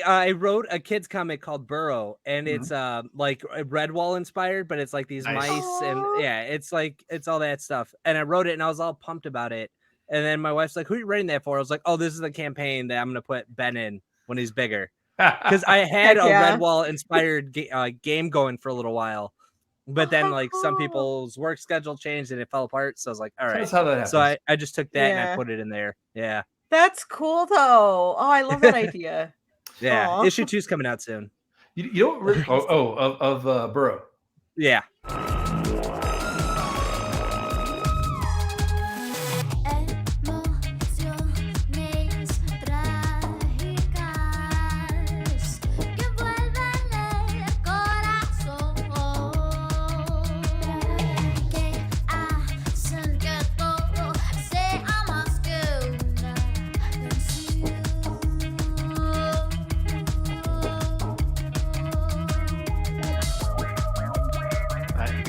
I wrote a kids comic called Burrow, and it's like Redwall inspired, but it's like these mice and it's like it's all that stuff. And I wrote it, and I was all pumped about it. And then my wife's like, "Who are you writing that for?" I was like, "Oh, this is the campaign that I'm gonna put Ben in when he's bigger." Because I had a Redwall inspired game going for a little while, but then like some people's work schedule changed and it fell apart. So I was like, "All right." That's how that happens. So I just took that and I put it in there. Yeah. That's cool though. Oh, I love that idea. Yeah. Aww. Issue 2's coming out soon. You don't really of Burrow. Yeah.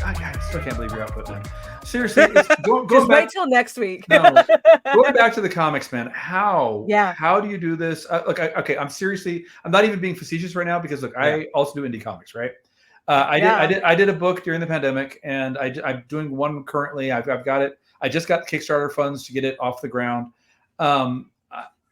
I still can't believe you're output now. Seriously, going Just back, wait till next week. No, going back to the comics, man. How do you do this? Okay, I'm not even being facetious right now because I also do indie comics, right? I did a book during the pandemic, and I'm doing one currently. I've got it. I just got Kickstarter funds to get it off the ground. I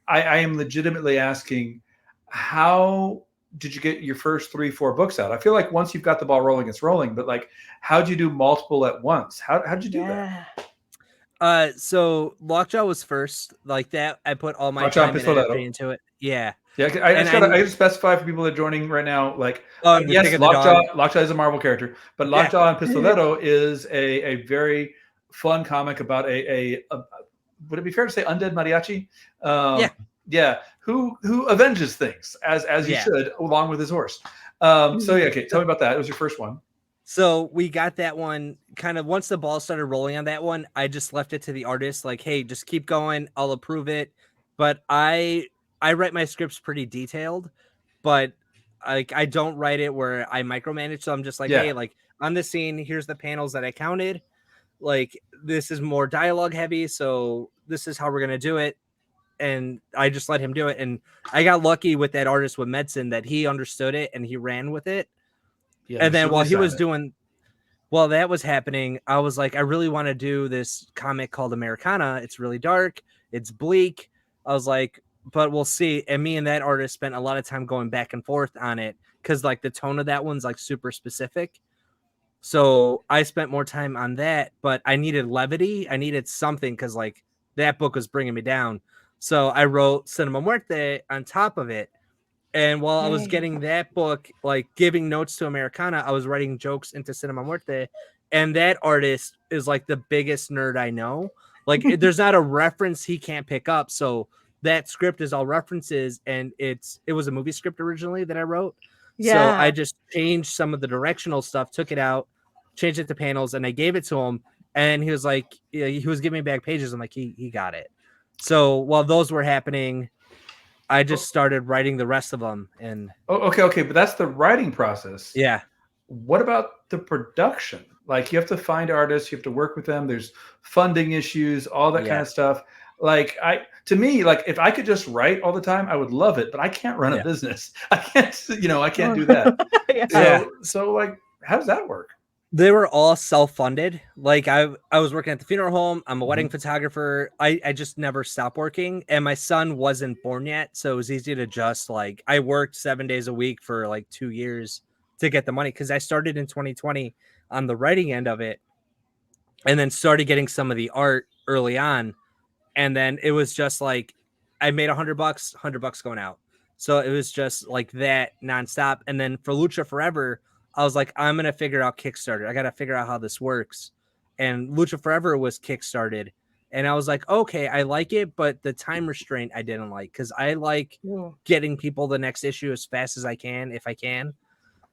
am legitimately asking, how did you get your first 3-4 books out? I feel like once you've got the ball rolling, it's rolling. But like, how'd you do multiple at once? How'd you do that? So Lockjaw was first, like that. I put all my time and energy into it. Yeah. Yeah, I just gotta specify for people that are joining right now. Like, yes, Lockjaw is a Marvel character, but Lockjaw and Pistoletto is a very fun comic about a would it be fair to say undead mariachi? Yeah, who avenges things as he should, along with his horse. Tell me about that. It was your first one. So we got that one kind of once the ball started rolling on that one. I just left it to the artist, like, hey, just keep going. I'll approve it. But I write my scripts pretty detailed, but I don't write it where I micromanage. So I'm just like, hey, like on this scene, here's the panels that I counted. Like, this is more dialogue heavy, so this is how we're gonna do it. And I just let him do it. And I got lucky with that artist with Medicine that he understood it and he ran with it. Yeah, and then while that was happening, I was like, I really want to do this comic called Americana. It's really dark. It's bleak. I was like, but we'll see. And me and that artist spent a lot of time going back and forth on it because like the tone of that one's like super specific. So I spent more time on that, but I needed levity. I needed something because like that book was bringing me down. So I wrote Cinema Muerte on top of it. And while I was getting that book, like giving notes to Americana, I was writing jokes into Cinema Muerte. And that artist is like the biggest nerd I know. Like there's not a reference he can't pick up. So that script is all references. And it was a movie script originally that I wrote. Yeah. So I just changed some of the directional stuff, took it out, changed it to panels, and I gave it to him. And he was like, he was giving me back pages. I'm like, he got it. So while those were happening, I just started writing the rest of them, and okay, but that's the writing process. yeah. What about the production? Like, you have to find artists, you have to work with them. There's funding issues, all that kind of stuff. Like, to me, like, if I could just write all the time, I would love it. But I can't run a business. I can't, I can't do that. So like, how does that work? They were all self-funded. Like I was working at the funeral home. I'm a wedding photographer. I just never stopped working. And my son wasn't born yet. So it was easy to just like, I worked 7 days a week for like 2 years to get the money. Cause I started in 2020 on the writing end of it. And then started getting some of the art early on. And then it was just like, I made $100 going out. So it was just like that nonstop. And then for Lucha Forever, I was like, I'm going to figure out Kickstarter. I got to figure out how this works. And Lucha Forever was Kickstarted. And I was like, okay, I like it, but the time restraint I didn't like, because I like getting people the next issue as fast as I can, if I can.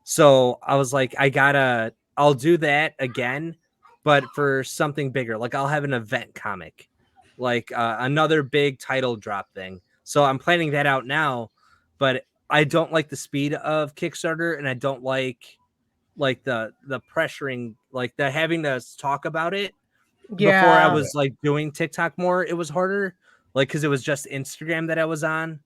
So I was like, I'll do that again, but for something bigger. Like I'll have an event comic, like another big title drop thing. So I'm planning that out now, but I don't like the speed of Kickstarter, and I don't like the pressuring, like the having to talk about it. Before I was like doing TikTok more, it was harder, like because it was just Instagram that I was on.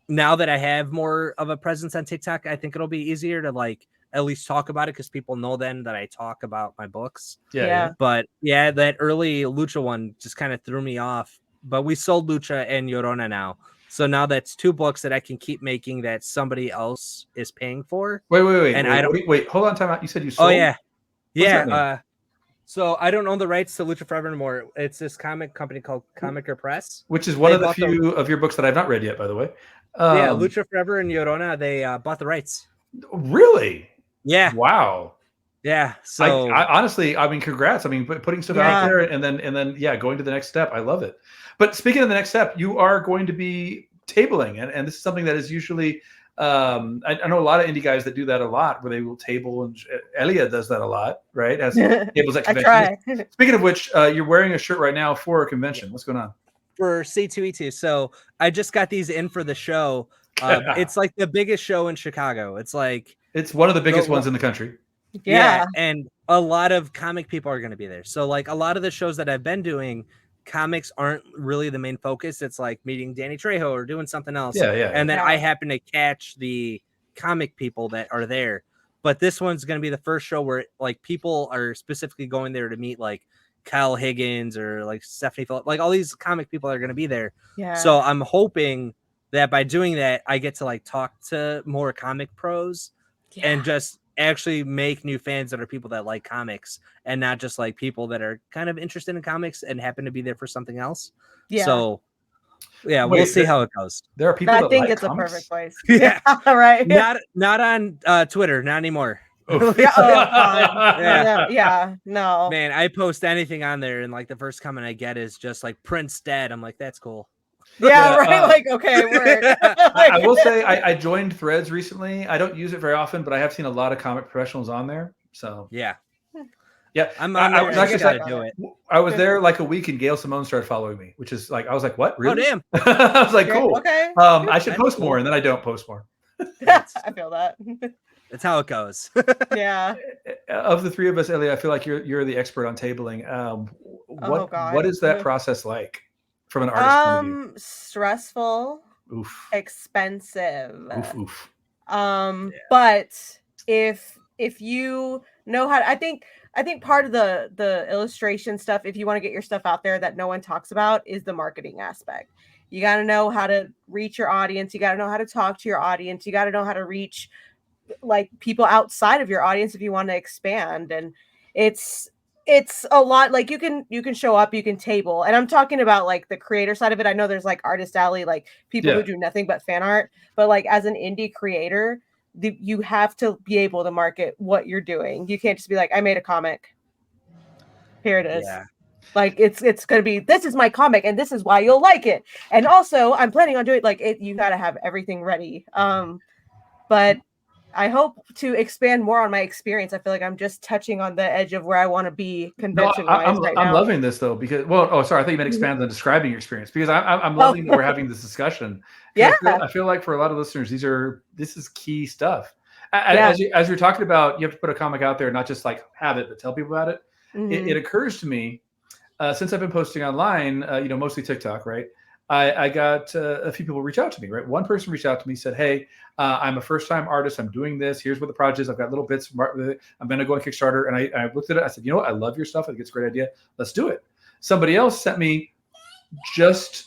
Now that I have more of a presence on TikTok, I think it'll be easier to like at least talk about it, because people know then that I talk about my books. But yeah, that early Lucha one just kind of threw me off. But we sold Lucha and Llorona now. So now that's 2 books that I can keep making that somebody else is paying for. Wait, hold on, time out. You said you sold? Oh yeah. So I don't own the rights to Lucha Forever anymore. It's this comic company called Comic Press, which is one of the few of your books that I've not read yet, by the way. Lucha Forever and Llorona, they bought the rights. Really? Yeah. Wow. Yeah. So I honestly, I mean, congrats. I mean, putting stuff out there and then going to the next step. I love it. But speaking of the next step, you are going to be tabling, and this is something that is usually I know a lot of indie guys that do that a lot, where they will table, and Elia does that a lot, right? As tables at conventions. I try. Speaking of which, you're wearing a shirt right now for a convention. What's going on? For C2E2. So I just got these in for the show. It's like the biggest show in Chicago. It's one of the biggest ones in the country. Yeah, and a lot of comic people are going to be there. So like a lot of the shows that I've been doing, comics aren't really the main focus. It's like meeting Danny Trejo or doing something else. And then I happen to catch the comic people that are there. But this one's going to be the first show where like people are specifically going there to meet like Kyle Higgins or like Stephanie Phillips. Like all these comic people are going to be there. So I'm hoping that by doing that, I get to like talk to more comic pros and just actually make new fans that are people that like comics, and not just like people that are kind of interested in comics and happen to be there for something else. So we'll see how it goes. There are people I that think like it's comics? a perfect place. Yeah. Right. Not on Twitter, not anymore. No. Man, I post anything on there, and like the first comment I get is just like Prince dead. I'm like, that's cool. Right. Like, okay, work. I will say I joined Threads recently. I don't use it very often, but I have seen a lot of comic professionals on there. So yeah, I'm on there. I Gotta do it. I was there like a week, and Gail Simone started following me, which is like, I was like, what? Really? Oh damn! I was like, cool. Okay. I should post more, and then I don't post more. I feel that. That's how it goes. Yeah. Of the three of us, Elia, I feel like you're the expert on tabling. What is that process like from an artist point of view? Stressful. Oof. Expensive. Oof. But if you know how to, I think part of the illustration stuff, if you want to get your stuff out there that no one talks about, is the marketing aspect. You got to know how to reach your audience. You got to know how to talk to your audience. You got to know how to reach like people outside of your audience if you want to expand. And it's a lot. Like you can show up, you can table, and I'm talking about like the creator side of it. I know there's like Artist Alley, like people who do nothing but fan art, but like as an indie creator, you have to be able to market what you're doing. You can't just be like, I made a comic, here it is. Like it's gonna be, this is my comic and this is why you'll like it, and also I'm planning on doing like it. You got to have everything ready. But I hope to expand more on my experience. I feel like I'm just touching on the edge of where I want to be convention-wise right I'm now. loving this though because sorry, I thought you meant expand on describing your experience because I'm loving that we're having this discussion. Yeah, I feel like for a lot of listeners, this is key stuff. As you're talking about, you have to put a comic out there, not just like have it, but tell people about it. It occurs to me since I've been posting online, mostly TikTok, right? I got a few people reach out to me, right? One person reached out to me, said, "Hey, I'm a first-time artist. I'm doing this. Here's what the project is. I've got little bits. I'm going to go on Kickstarter." And I looked at it. I said, "You know what? I love your stuff. I think it's a great idea. Let's do it." Somebody else sent me just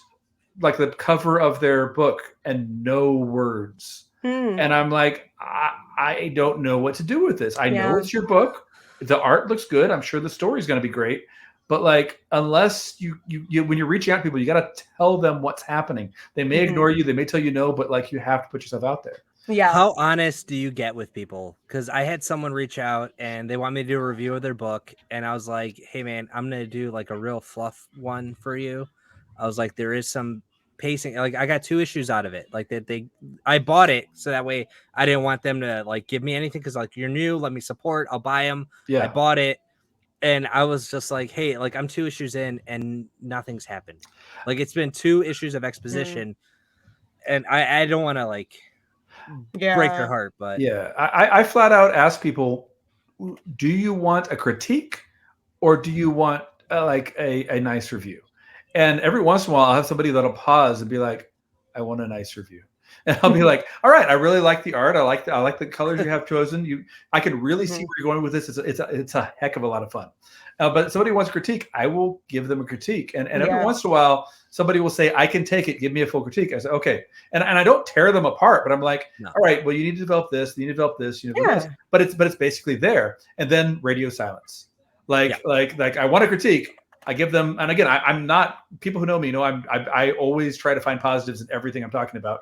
like the cover of their book and no words. And I'm like, I don't know what to do with this. I know it's your book. The art looks good. I'm sure the story is going to be great. But like, unless you when you're reaching out to people, you got to tell them what's happening. They may ignore you. They may tell you no, but like you have to put yourself out there. Yeah. How honest do you get with people? Because I had someone reach out and they want me to do a review of their book. And I was like, hey, man, I'm going to do like a real fluff one for you. I was like, there is some pacing. Like I got 2 issues out of it. Like I bought it. So that way I didn't want them to like give me anything. Cause like you're new, let me support. I'll buy them. Yeah. I bought it. And I was just like, hey, like I'm 2 issues in and nothing's happened. Like it's been 2 issues of exposition. And I don't want to like break their heart. But I flat out ask people, do you want a critique or do you want like a nice review? And every once in a while, I'll have somebody that'll pause and be like, I want a nice review. And I'll be like, all right, I really like the art. I like the colors you have chosen. I can really see where you're going with this. It's a heck of a lot of fun. But if somebody wants critique, I will give them a critique. And every once in a while, somebody will say, I can take it. Give me a full critique. I say, okay. And I don't tear them apart, but I'm like, all right, well, you need to develop this. You need to develop this. You need to develop this. But it's basically there. And then radio silence. Like I want a critique. I give them, and again, I'm not, people who know me know I always try to find positives in everything I'm talking about.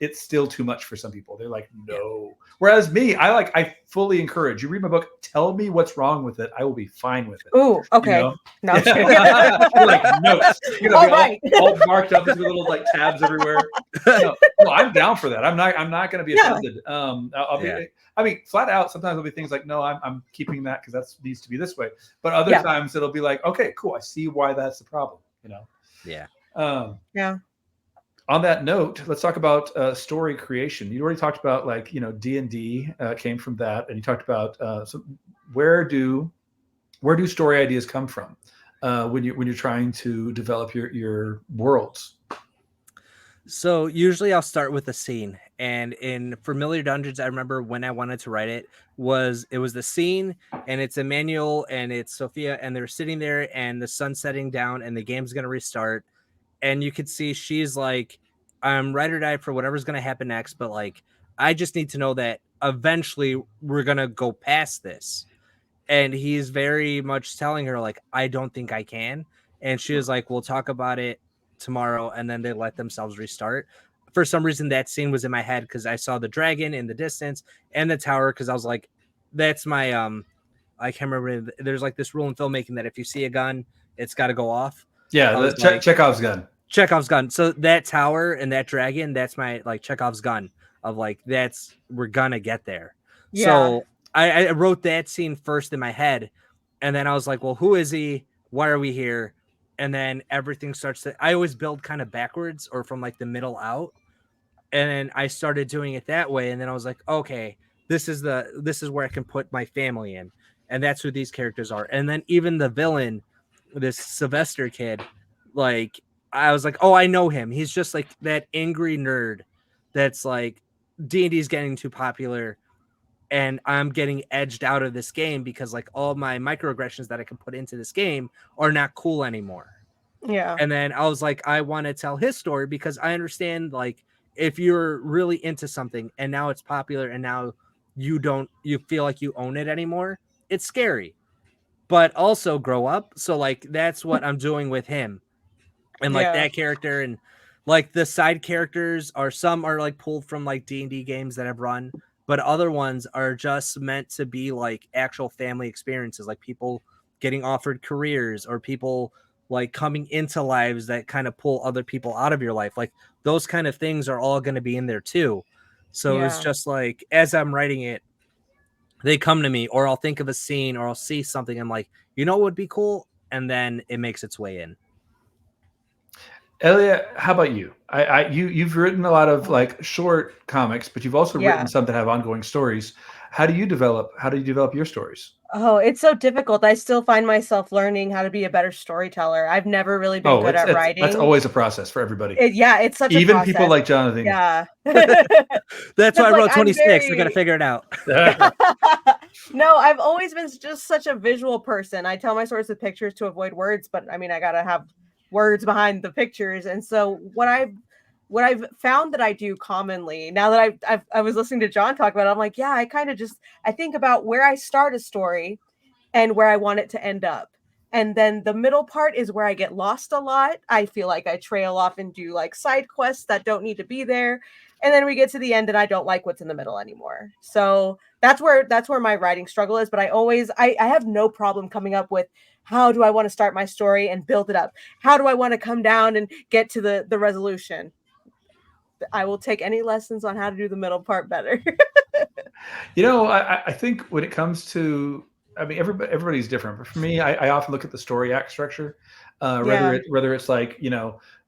It's still too much for some people. They're like, no. Whereas me, I fully encourage you read my book. Tell me what's wrong with it. I will be fine with it. Ooh, okay. You know? No, you're like notes. You're gonna be all marked up with little like tabs everywhere. No, I'm down for that. I'm not going to be offended. I mean, flat out. Sometimes there'll be things like, no, I'm keeping that because that needs to be this way. But other times it'll be like, okay, cool. I see why that's the problem. You know. Yeah. On that note, let's talk about story creation. You already talked about like, D&D came from that. And you talked about where do story ideas come from when you're trying to develop your worlds? So usually I'll start with a scene. And in Familiar Dungeons, I remember when I wanted to write it was the scene and it's Emmanuel and it's Sophia and they're sitting there and the sun's setting down and the game's going to restart. And you could see she's like, I'm ride or die for whatever's going to happen next. But like, I just need to know that eventually we're going to go past this. And he's very much telling her like, I don't think I can. And she was like, we'll talk about it tomorrow. And then they let themselves restart. For some reason, that scene was in my head because I saw the dragon in the distance and the tower. Because I was like, that's my, I can't remember. There's like this rule in filmmaking that if you see a gun, it's got to go off. Yeah, Chekhov's gun. Chekhov's gun. So that tower and that dragon, that's my like Chekhov's gun of like, we're gonna get there. Yeah. So I wrote that scene first in my head. And then I was like, well, who is he? Why are we here? And then everything starts I always build kind of backwards or from like the middle out. And then I started doing it that way. And then I was like, okay, this is where I can put my family in. And that's who these characters are. And then even the villain, this Sylvester kid, like, I was like, oh, I know him. He's just like that angry nerd that's like D&D is getting too popular and I'm getting edged out of this game because like all my microaggressions that I can put into this game are not cool anymore. Yeah. And then I was like, I want to tell his story because I understand like if you're really into something and now it's popular and now you feel like you own it anymore, it's scary. But also grow up. So like that's what I'm doing with him. And like that character and like the side characters some are like pulled from like D&D games that I've run, but other ones are just meant to be like actual family experiences, like people getting offered careers or people like coming into lives that kind of pull other people out of your life. Like those kind of things are all going to be in there too. So it's just like, as I'm writing it, they come to me, or I'll think of a scene, or I'll see something. I'm like, you know what would be cool? And then it makes its way in. Elia, how about you? You've written a lot of like short comics, but you've also written some that have ongoing stories. How do you develop your stories? Oh, it's so difficult. I still find myself learning how to be a better storyteller. I've never really been good at writing. That's always a process for everybody. It's such a process. Even people like John Avina. Yeah. That's why I wrote 26. I got to figure it out. No, I've always been just such a visual person. I tell my stories with pictures to avoid words, but I mean, I got to have words behind the pictures. And so what I've found that I do commonly, now that I was listening to John talk about it, I'm like, yeah, I think about where I start a story and where I want it to end up. And then the middle part is where I get lost a lot. I feel like I trail off and do like side quests that don't need to be there. And then we get to the end and I don't like what's in the middle anymore. So that's where my writing struggle is. But I have no problem coming up with, how do I want to start my story and build it up? How do I want to come down and get to the resolution? I will take any lessons on how to do the middle part better. I think when it comes to, I mean, everybody's different, but for me, I often look at the story act structure, whether it's like,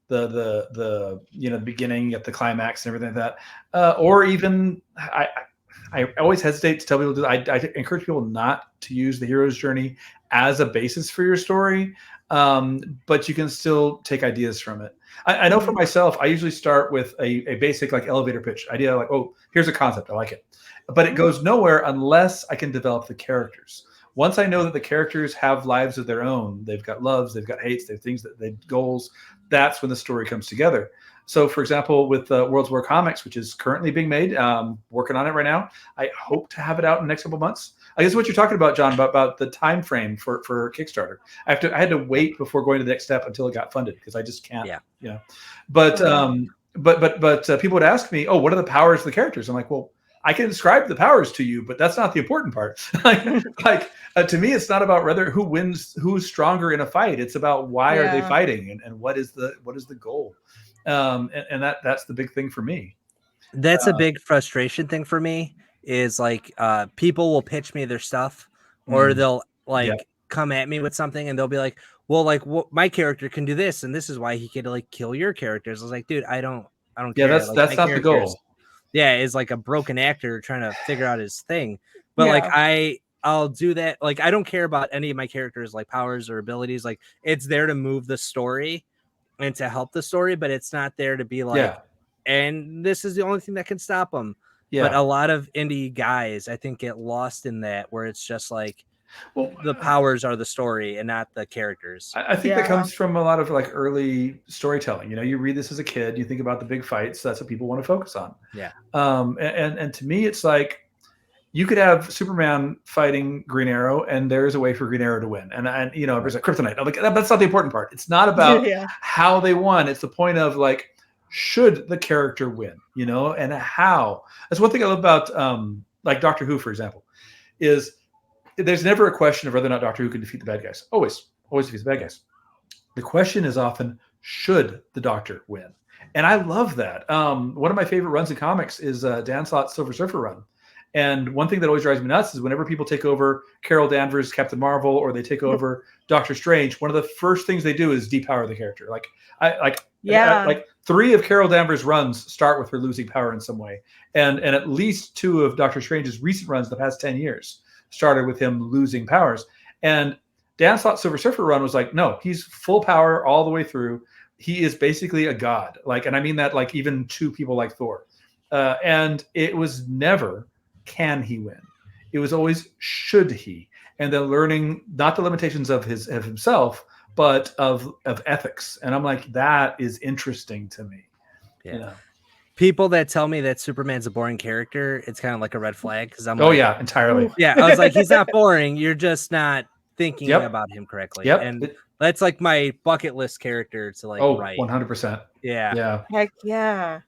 the beginning at the climax and everything like that, or even I always hesitate to tell people to. I encourage people not to use the hero's journey as a basis for your story, but you can still take ideas from it. I know for myself, I usually start with a basic like elevator pitch idea, like, oh, here's a concept, I like it, but it goes nowhere unless I can develop the characters. Once I know that the characters have lives of their own, they've got loves, they've got hates, they've things that they goals. That's when the story comes together. So, for example, with World's War Comics, which is currently being made, working on it right now. I hope to have it out in the next couple of months. I guess what you're talking about, John, about the time frame for Kickstarter. I had to wait before going to the next step until it got funded because I just can't. Yeah. But people would ask me, oh, what are the powers of the characters? I'm like, well, I can describe the powers to you, but that's not the important part. To me, it's not about whether who wins, who's stronger in a fight. It's about why are they fighting and what is the goal. And that's the big thing for me. That's a big frustration thing for me, is like people will pitch me their stuff, or they'll come at me with something and they'll be like, well, like my character can do this and this is why he could like kill your characters. I was like, dude, I don't care. That's not the goal. Yeah, is like a broken actor trying to figure out his thing. But like I'll do that. Like I don't care about any of my characters like powers or abilities. Like it's there to move the story and to help the story, but it's not there to be like, and this is the only thing that can stop them. Yeah. But a lot of indie guys, I think, get lost in that, where it's just like, well, the powers are the story and not the characters. I think that comes from a lot of like early storytelling. You read this as a kid, you think about the big fights. That's what people want to focus on. Yeah. And to me, it's like you could have Superman fighting Green Arrow, and there's a way for Green Arrow to win. And there's a kryptonite. I'm like, that's not the important part. It's not about how they won. It's the point of like, should the character win? And how. That's one thing I love about like Doctor Who, for example, is there's never a question of whether or not Doctor Who can defeat the bad guys. Always defeats the bad guys. The question is often, should the Doctor win? And I love that. One of my favorite runs in comics is Dan Slott's Silver Surfer run. And one thing that always drives me nuts is whenever people take over Carol Danvers, Captain Marvel, or they take over Doctor Strange, one of the first things they do is depower the character. Like 3 of Carol Danvers' runs start with her losing power in some way. And at least 2 of Doctor Strange's recent runs the past 10 years started with him losing powers. And Dan Slott's Silver Surfer run was like, no, he's full power all the way through. He is basically a god. And I mean that like even to people like Thor. And it was never, can he win? It was always, should he? And then learning not the limitations of himself, but of ethics. And I'm like, that is interesting to me. Yeah. People that tell me that Superman's a boring character, it's kind of like a red flag, because I'm entirely. Yeah, I was like, he's not boring. You're just not thinking about him correctly. Yep. And that's like my bucket list character to like write. 100%. Yeah. Heck yeah.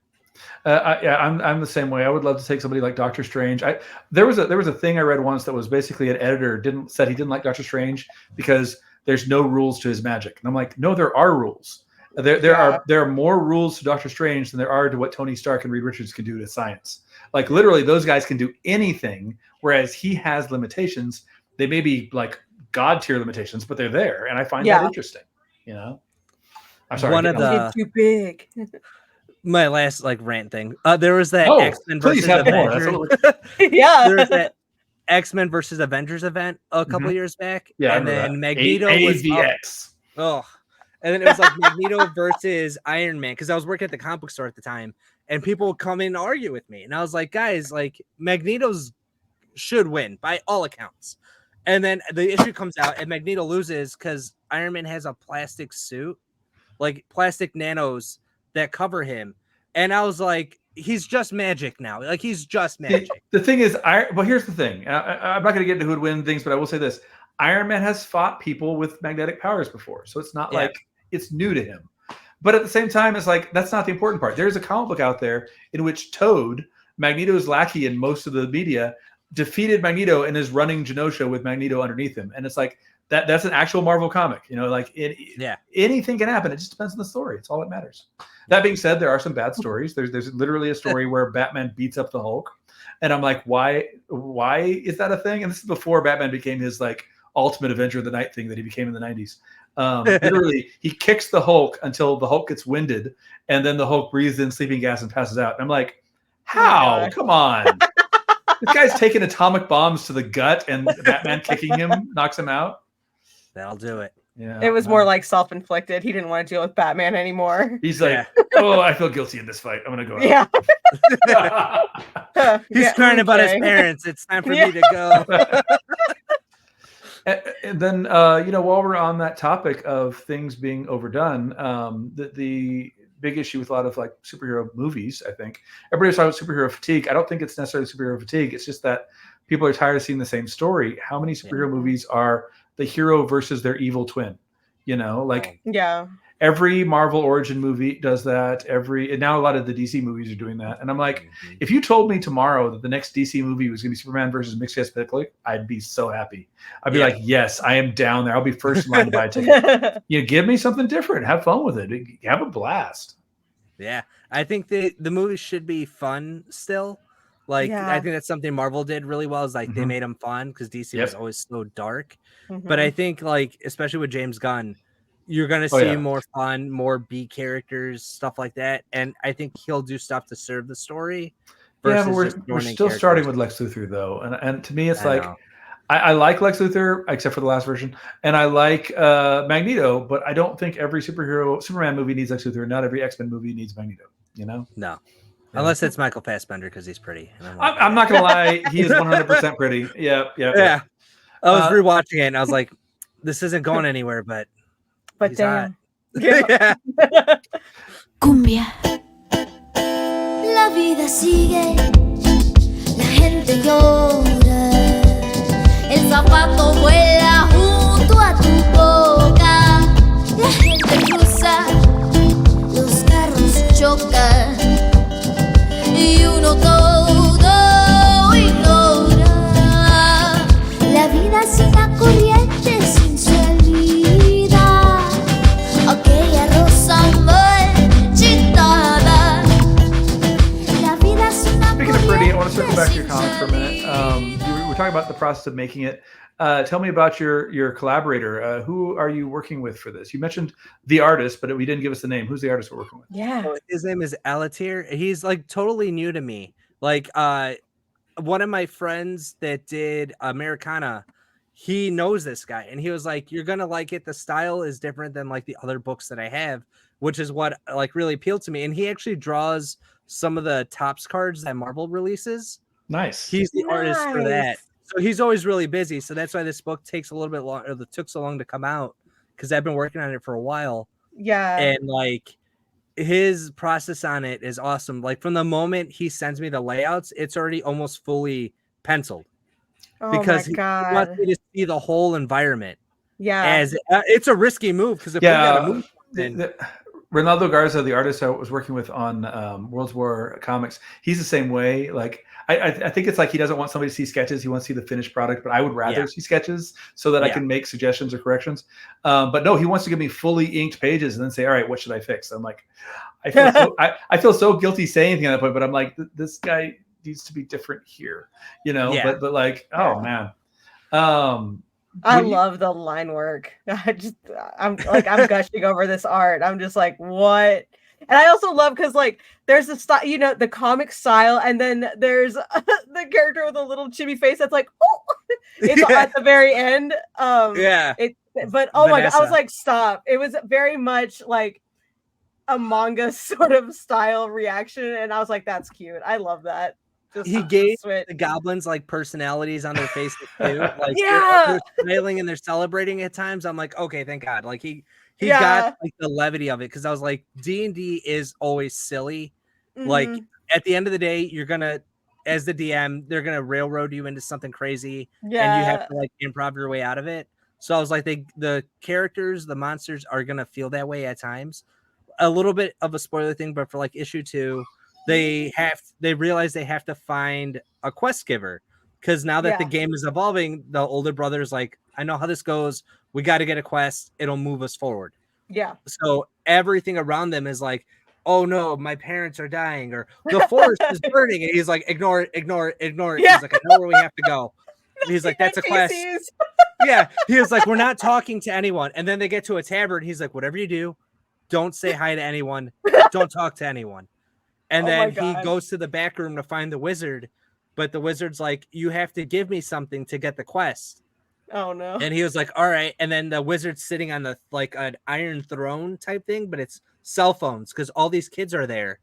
I'm the same way. I would love to take somebody like Doctor Strange. There was a thing I read once that was basically an editor said he didn't like Doctor Strange because there's no rules to his magic. And I'm like, no, there are rules. There are more rules to Doctor Strange than there are to what Tony Stark and Reed Richards can do to science. Like literally, those guys can do anything, whereas he has limitations. They may be like God tier limitations, but they're there, and I find that interesting. You know, I'm sorry. One of the too big. My last like rant thing. There was that X-Men versus Avengers. Yeah, there was that X-Men versus Avengers event a couple years back. Yeah, and then Magneto was and then it was like Magneto versus Iron Man, because I was working at the comic book store at the time, and people would come in and argue with me, and I was like, guys, like Magneto's should win by all accounts. And then the issue comes out, and Magneto loses because Iron Man has a plastic suit, like plastic nanos that cover him, and I was like, he's just magic now. Like he's just magic. The thing is, well, here's the thing. I'm not going to get into who would win things, but I will say this: Iron Man has fought people with magnetic powers before, so it's not like it's new to him. But at the same time, it's like that's not the important part. There's a comic book out there in which Toad, Magneto's lackey in most of the media, defeated Magneto and is running Genosha with Magneto underneath him, and it's like that's an actual Marvel comic. You know, like anything can happen. It just depends on the story. It's all that matters. That being said, there are some bad stories. There's literally a story where Batman beats up the Hulk, and I'm like, why is that a thing? And this is before Batman became his like Ultimate Avenger of the Night thing that he became in the 90s. Literally, he kicks the Hulk until the Hulk gets winded, and then the Hulk breathes in sleeping gas and passes out. And I'm like, how? Come on. This guy's taking atomic bombs to the gut, and Batman kicking him knocks him out. That'll do it. Yeah, it was more like self-inflicted. He didn't want to deal with Batman anymore. He's like, oh, I feel guilty in this fight. I'm going to go out. Yeah. He's crying about his parents. It's time for me to go. And then, while we're on that topic of things being overdone, the big issue with a lot of like superhero movies, I think everybody's talking about superhero fatigue. I don't think it's necessarily superhero fatigue. It's just that people are tired of seeing the same story. How many superhero movies are the hero versus their evil twin? You know, like every Marvel origin movie does that. And now a lot of the DC movies are doing that. And I'm like, if you told me tomorrow that the next DC movie was going to be Superman versus Mxyzptlk, I'd be so happy. I'd be like, yes, I am down there. I'll be first in line to buy a ticket. Give me something different. Have fun with it. Have a blast. Yeah, I think the movie should be fun still. Like, I think that's something Marvel did really well, is like they made them fun, because DC was always so dark. But I think, like, especially with James Gunn, you're going to see more fun, more B characters, stuff like that. And I think he'll do stuff to serve the story. Yeah, but we're still starting with Lex Luthor, though. And to me, it's I like Lex Luthor, except for the last version. And I like Magneto, but I don't think every Superman movie needs Lex Luthor. Not every X-Men movie needs Magneto, you know? No. Unless it's Michael Fassbender, because he's pretty. I'm not going to lie. He is 100% pretty. Yeah. I was rewatching it, and I was like, this isn't going anywhere, but damn. Cumbia. La vida sigue, la gente llora, el zapato vuela junto a tu boca, la gente cruza, los carros chocan y uno todo ignora. La vida es una corriente sin salida, aquella rosa marchitada. La vida es una Speaking of pretty, I want to circle back to your comics for a minute. You were talking about the process of making it. Tell me about your collaborator. Who are you working with for this? You mentioned the artist, but we didn't give us the name. Who's the artist we're working with? Yeah. His name is Alatir. He's like totally new to me. Like one of my friends that did Americana, he knows this guy, and he was like, you're gonna like it. The style is different than like the other books that I have, which is what like really appealed to me. And he actually draws some of the Topps cards that Marvel releases. Nice. He's the artist for that. So he's always really busy. So that's why this book takes a little bit long, or it took so long to come out, because I've been working on it for a while. Yeah. And like his process on it is awesome. Like from the moment he sends me the layouts, it's already almost fully penciled. Because he wants me to see the whole environment. Yeah. As it's a risky move, because if we got to move, then Ronaldo Garza, the artist I was working with on World War Comics, he's the same way. Like I think it's like he doesn't want somebody to see sketches. He wants to see the finished product, but I would rather see sketches so that I can make suggestions or corrections. But no, he wants to give me fully inked pages and then say, all right, what should I fix? I'm like, I feel so guilty saying anything at that point, but I'm like, this guy needs to be different here, but like, oh man. I love the line work. I'm gushing over this art. I'm just like, what? And I also love because like there's the style, the comic style, and then there's the character with a little chibi face that's like, oh, it's at the very end. But oh my god, I was like, stop. It was very much like a manga sort of style reaction, and I was like, that's cute. I love that. He gave the goblins like personalities on their faces too. Like they're smiling and they're celebrating at times. I'm like, okay, thank God. Like he got like the levity of it, because I was like, D&D is always silly. Like at the end of the day, you're gonna, as the DM, they're gonna railroad you into something crazy, and you have to like improv your way out of it. So I was like, the characters, the monsters are gonna feel that way at times. A little bit of a spoiler thing, but for like issue 2. They realize they have to find a quest giver, because now that the game is evolving, the older brother's like, I know how this goes. We got to get a quest. It'll move us forward. Yeah. So everything around them is like, oh no, my parents are dying, or the forest is burning. And he's like, ignore it. Yeah. He's like, I know where we have to go. And he's like, that's a quest. Yeah. He was like, we're not talking to anyone. And then they get to a tavern. He's like, whatever you do, don't say hi to anyone. Don't talk to anyone. And then he goes to the back room to find the wizard, but the wizard's like, you have to give me something to get the quest. Oh no. And he was like, all right. And then the wizard's sitting on the like an iron throne type thing, but it's cell phones, because all these kids are there.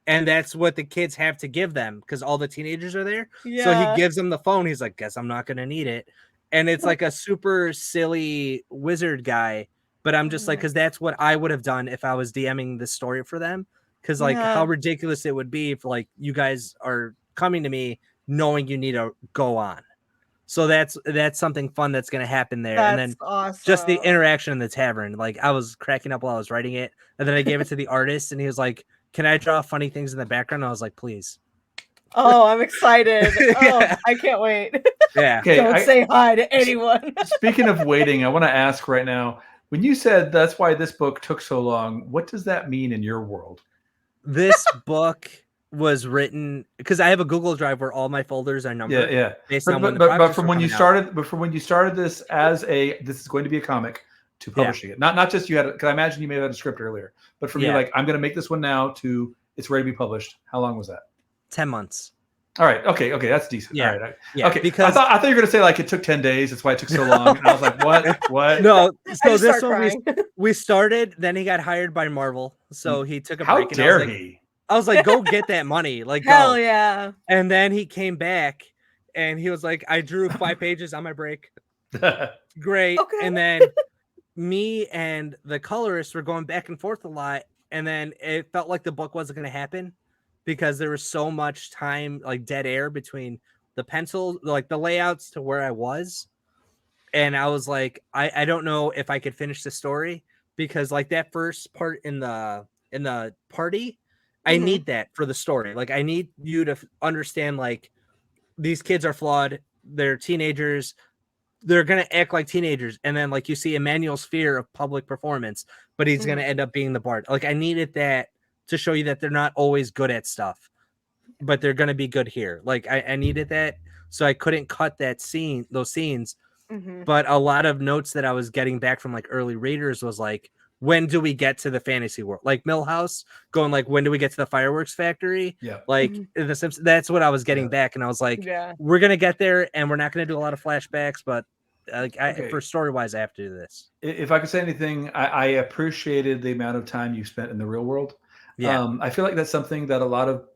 And that's what the kids have to give them, because all the teenagers are there. Yeah. So he gives them the phone. He's like, guess I'm not going to need it. And it's like a super silly wizard guy. But I'm just like, because that's what I would have done if I was DMing this story for them. Because like how ridiculous it would be if like you guys are coming to me knowing you need to go on. So that's something fun that's going to happen there. And then just the interaction in the tavern. Like I was cracking up while I was writing it. And then I gave it to the artist and he was like, can I draw funny things in the background? And I was like, please. Oh, I'm excited. Oh, I can't wait. Yeah. Okay, Don't say hi to anyone. Speaking of waiting, I want to ask right now, when you said that's why this book took so long, what does that mean in your world? This book was written because I have a Google Drive where all my folders are numbered. Yeah. Based but, on but, when but from when you started, this as this is going to be a comic, to publishing it, not just you had, because I imagine you may have had a script earlier, but from you like, I'm going to make this one now to it's ready to be published. How long was that? 10 months. All right. Okay. That's decent. Yeah. All right. Yeah. Okay. Because I thought you were going to say like it took 10 days. That's why it took so long. And I was like, what? No. So this one we started. Then he got hired by Marvel. So he took a break. How dare he? I was like, go get that money. Like, hell go. Yeah. And then he came back and he was like, I drew 5 pages on my break. Great. Okay. And then me and the colorist were going back and forth a lot. And then it felt like the book wasn't going to happen, because there was so much time, like dead air between the pencil, like the layouts to where I was. And I was like, I don't know if I could finish the story, because like that first part in the party, I need that for the story. Like I need you to understand, like these kids are flawed. They're teenagers. They're going to act like teenagers. And then like you see Emmanuel's fear of public performance, but he's going to end up being the bard. Like I needed that to show you that they're not always good at stuff, but they're going to be good here. Like I needed that. So I couldn't cut those scenes. But a lot of notes that I was getting back from like early readers was like, when do we get to the fantasy world? Like Millhouse going like, when do we get to the fireworks factory? Yeah. Like in the Simpsons, that's what I was getting back. And I was like, we're going to get there and we're not going to do a lot of flashbacks, but for story-wise, I have to do this. If I could say anything, I appreciated the amount of time you spent in the real world. Yeah. I feel like that's something that a lot of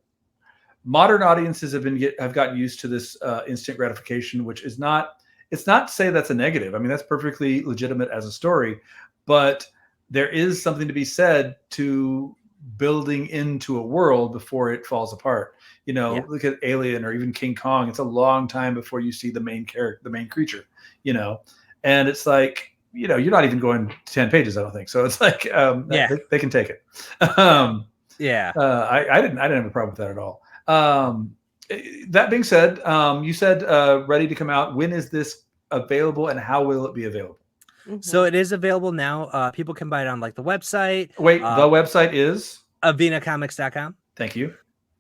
modern audiences have gotten used to, this instant gratification, which is not, it's not to say that's a negative. I mean, that's perfectly legitimate as a story, but there is something to be said to building into a world before it falls apart. Look at Alien or even King Kong. It's a long time before you see the main character, the main creature, and it's like, you're not even going 10 pages, I don't think. So it's like, they can take it. I didn't have a problem with that at all. that being said, you said ready to come out. When is this available, and how will it be available? So it is available now. People can buy it on like the website. Wait, the website is avinacomics.com. Thank you.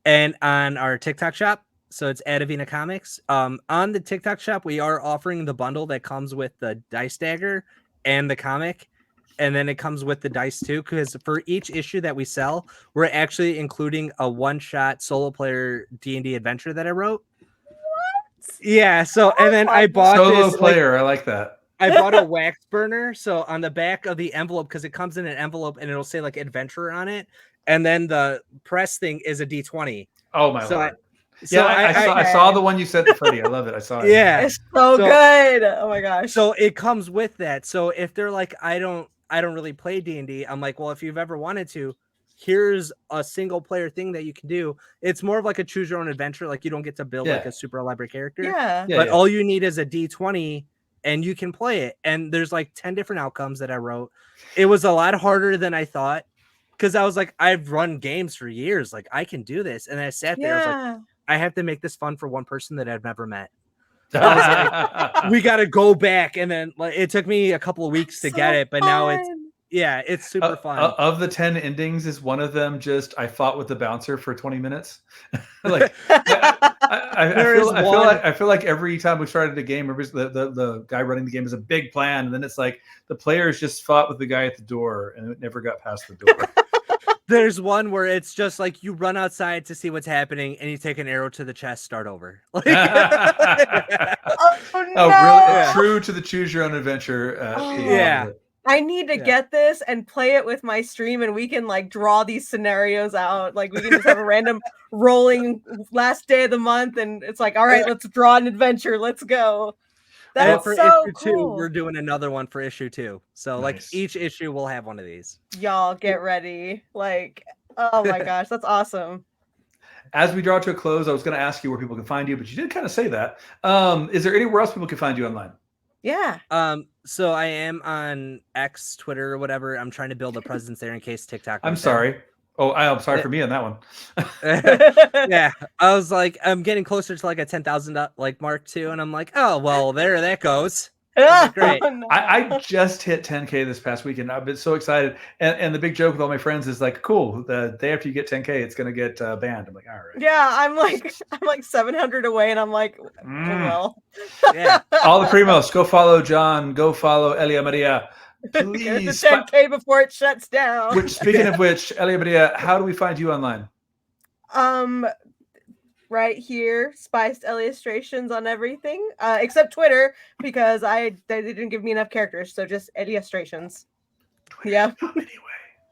And on our TikTok shop. So it's at Avina Comics. On the TikTok shop, we are offering the bundle that comes with the dice dagger and the comic. And then it comes with the dice too, because for each issue that we sell, we're actually including a one-shot solo player D&D adventure that I wrote. What? Yeah. So and then I bought solo this player. I like that. I bought a wax burner. So on the back of the envelope, because it comes in an envelope and it'll say like adventure on it, and then the press thing is a D20. Oh my lord! So I saw the one you sent to Freddie. I love it. I saw it. Yeah, it's so good. Oh my gosh! So it comes with that. So if they're like, I don't really play D&D, I'm like, well, if you've ever wanted to, here's a single player thing that you can do. It's more of like a choose your own adventure. Like you don't get to build like a super elaborate character. But all you need is a D20 and you can play it. And there's like 10 different outcomes that I wrote. It was a lot harder than I thought, because I was like, I've run games for years. Like I can do this. And I sat there, I was like, I have to make this fun for one person that I've never met. Like, we got to go back. And then like, it took me a couple of weeks to get it, but now it's super fun. Of the 10 endings, is one of them just I fought with the bouncer for 20 minutes? Like I feel like every time we started a game, the guy running the game is a big plan, and then it's like the players just fought with the guy at the door, and it never got past the door. There's one where it's just like you run outside to see what's happening, and you take an arrow to the chest, start over. Like, really? Yeah. True to the choose your own adventure. Yeah. I need to get this and play it with my stream, and we can like draw these scenarios out. Like we can just have a random rolling last day of the month, and it's like, all right, let's draw an adventure. Let's go. That's for so issue cool. 2, we're doing another one for issue 2. So like each issue will have one of these. Y'all get ready. Like, oh my gosh, that's awesome. As we draw to a close, I was going to ask you where people can find you, but you did kind of say that. Is there anywhere else people can find you online? Yeah. So I am on X, Twitter, or whatever. I'm trying to build a presence there in case TikTok. I'm sorry. Oh, I'm sorry for me on that one. Yeah, I was like, I'm getting closer to like a 10,000 like mark too, and I'm like, oh well, there that goes. Great. Oh, no. I just hit 10K this past weekend. I've been so excited, and the big joke with all my friends is like, cool. The day after you get 10K, it's gonna get banned. I'm like, all right. Yeah, I'm like 700 away, and I'm like, oh, well. Yeah. All the primos, go follow John. Go follow Elia Maria. Please. Get the 10K before it shuts down. Speaking of which, Elia Maria, how do we find you online? Right here, Spiced Illustrations on everything, except Twitter, because they didn't give me enough characters, so just Illustrations. Yeah. Anyway.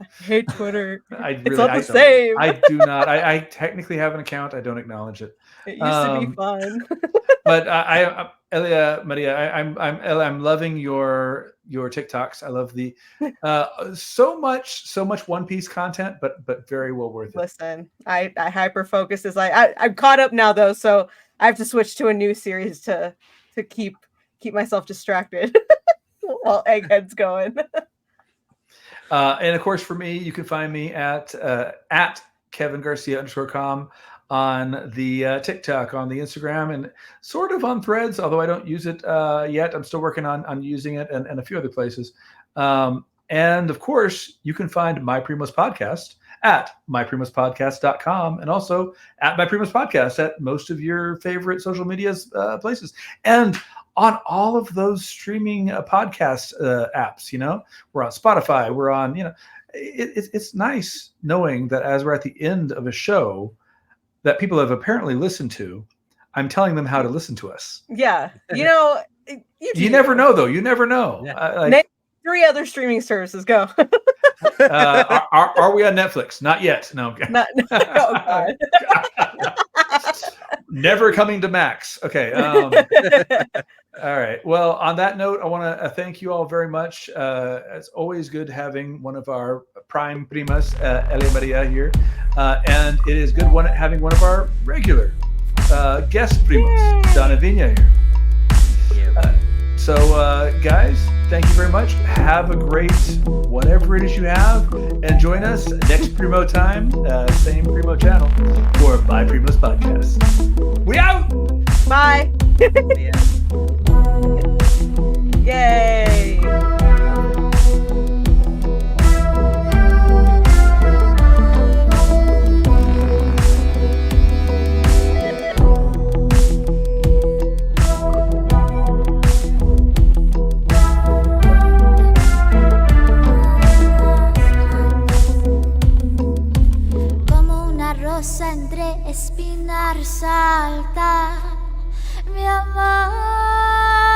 I hate Twitter. It's not the same. I do not. I technically have an account. I don't acknowledge it. It used to be fun. But Elia Maria, I'm loving your TikToks. I love the so much One Piece content, but very well worth it. Listen, I hyper focus is I'm caught up now though, so I have to switch to a new series to keep myself distracted while Egghead's going. And of course, for me, you can find me at Kevin Garcia _com on the TikTok, on the Instagram, and sort of on Threads, although I don't use it yet. I'm still working on using it, and a few other places. And of course, you can find My Primos Podcast at myprimospodcast.com, and also at My Primos Podcast at most of your favorite social media places. And on all of those streaming podcast apps, we're on Spotify, we're on, it's nice knowing that as we're at the end of a show that people have apparently listened to, I'm telling them how to listen to us. Yeah. You never know though. You never know. Yeah. Name 3 other streaming services. Go. Are we on Netflix? Not yet. No. Oh God. Never coming to Max. Okay. All right. Well, on that note, I want to thank you all very much. It's always good having one of our prime primas, Elia Maria, here. And it is good having one of our regular guest primos, John Avina, here. So, guys, thank you very much. Have a great whatever it is you have, and join us next Primo time, same Primo channel for By Primos Podcast. We out. Bye. Yay. Como una rosa entre espinar salta mi amor.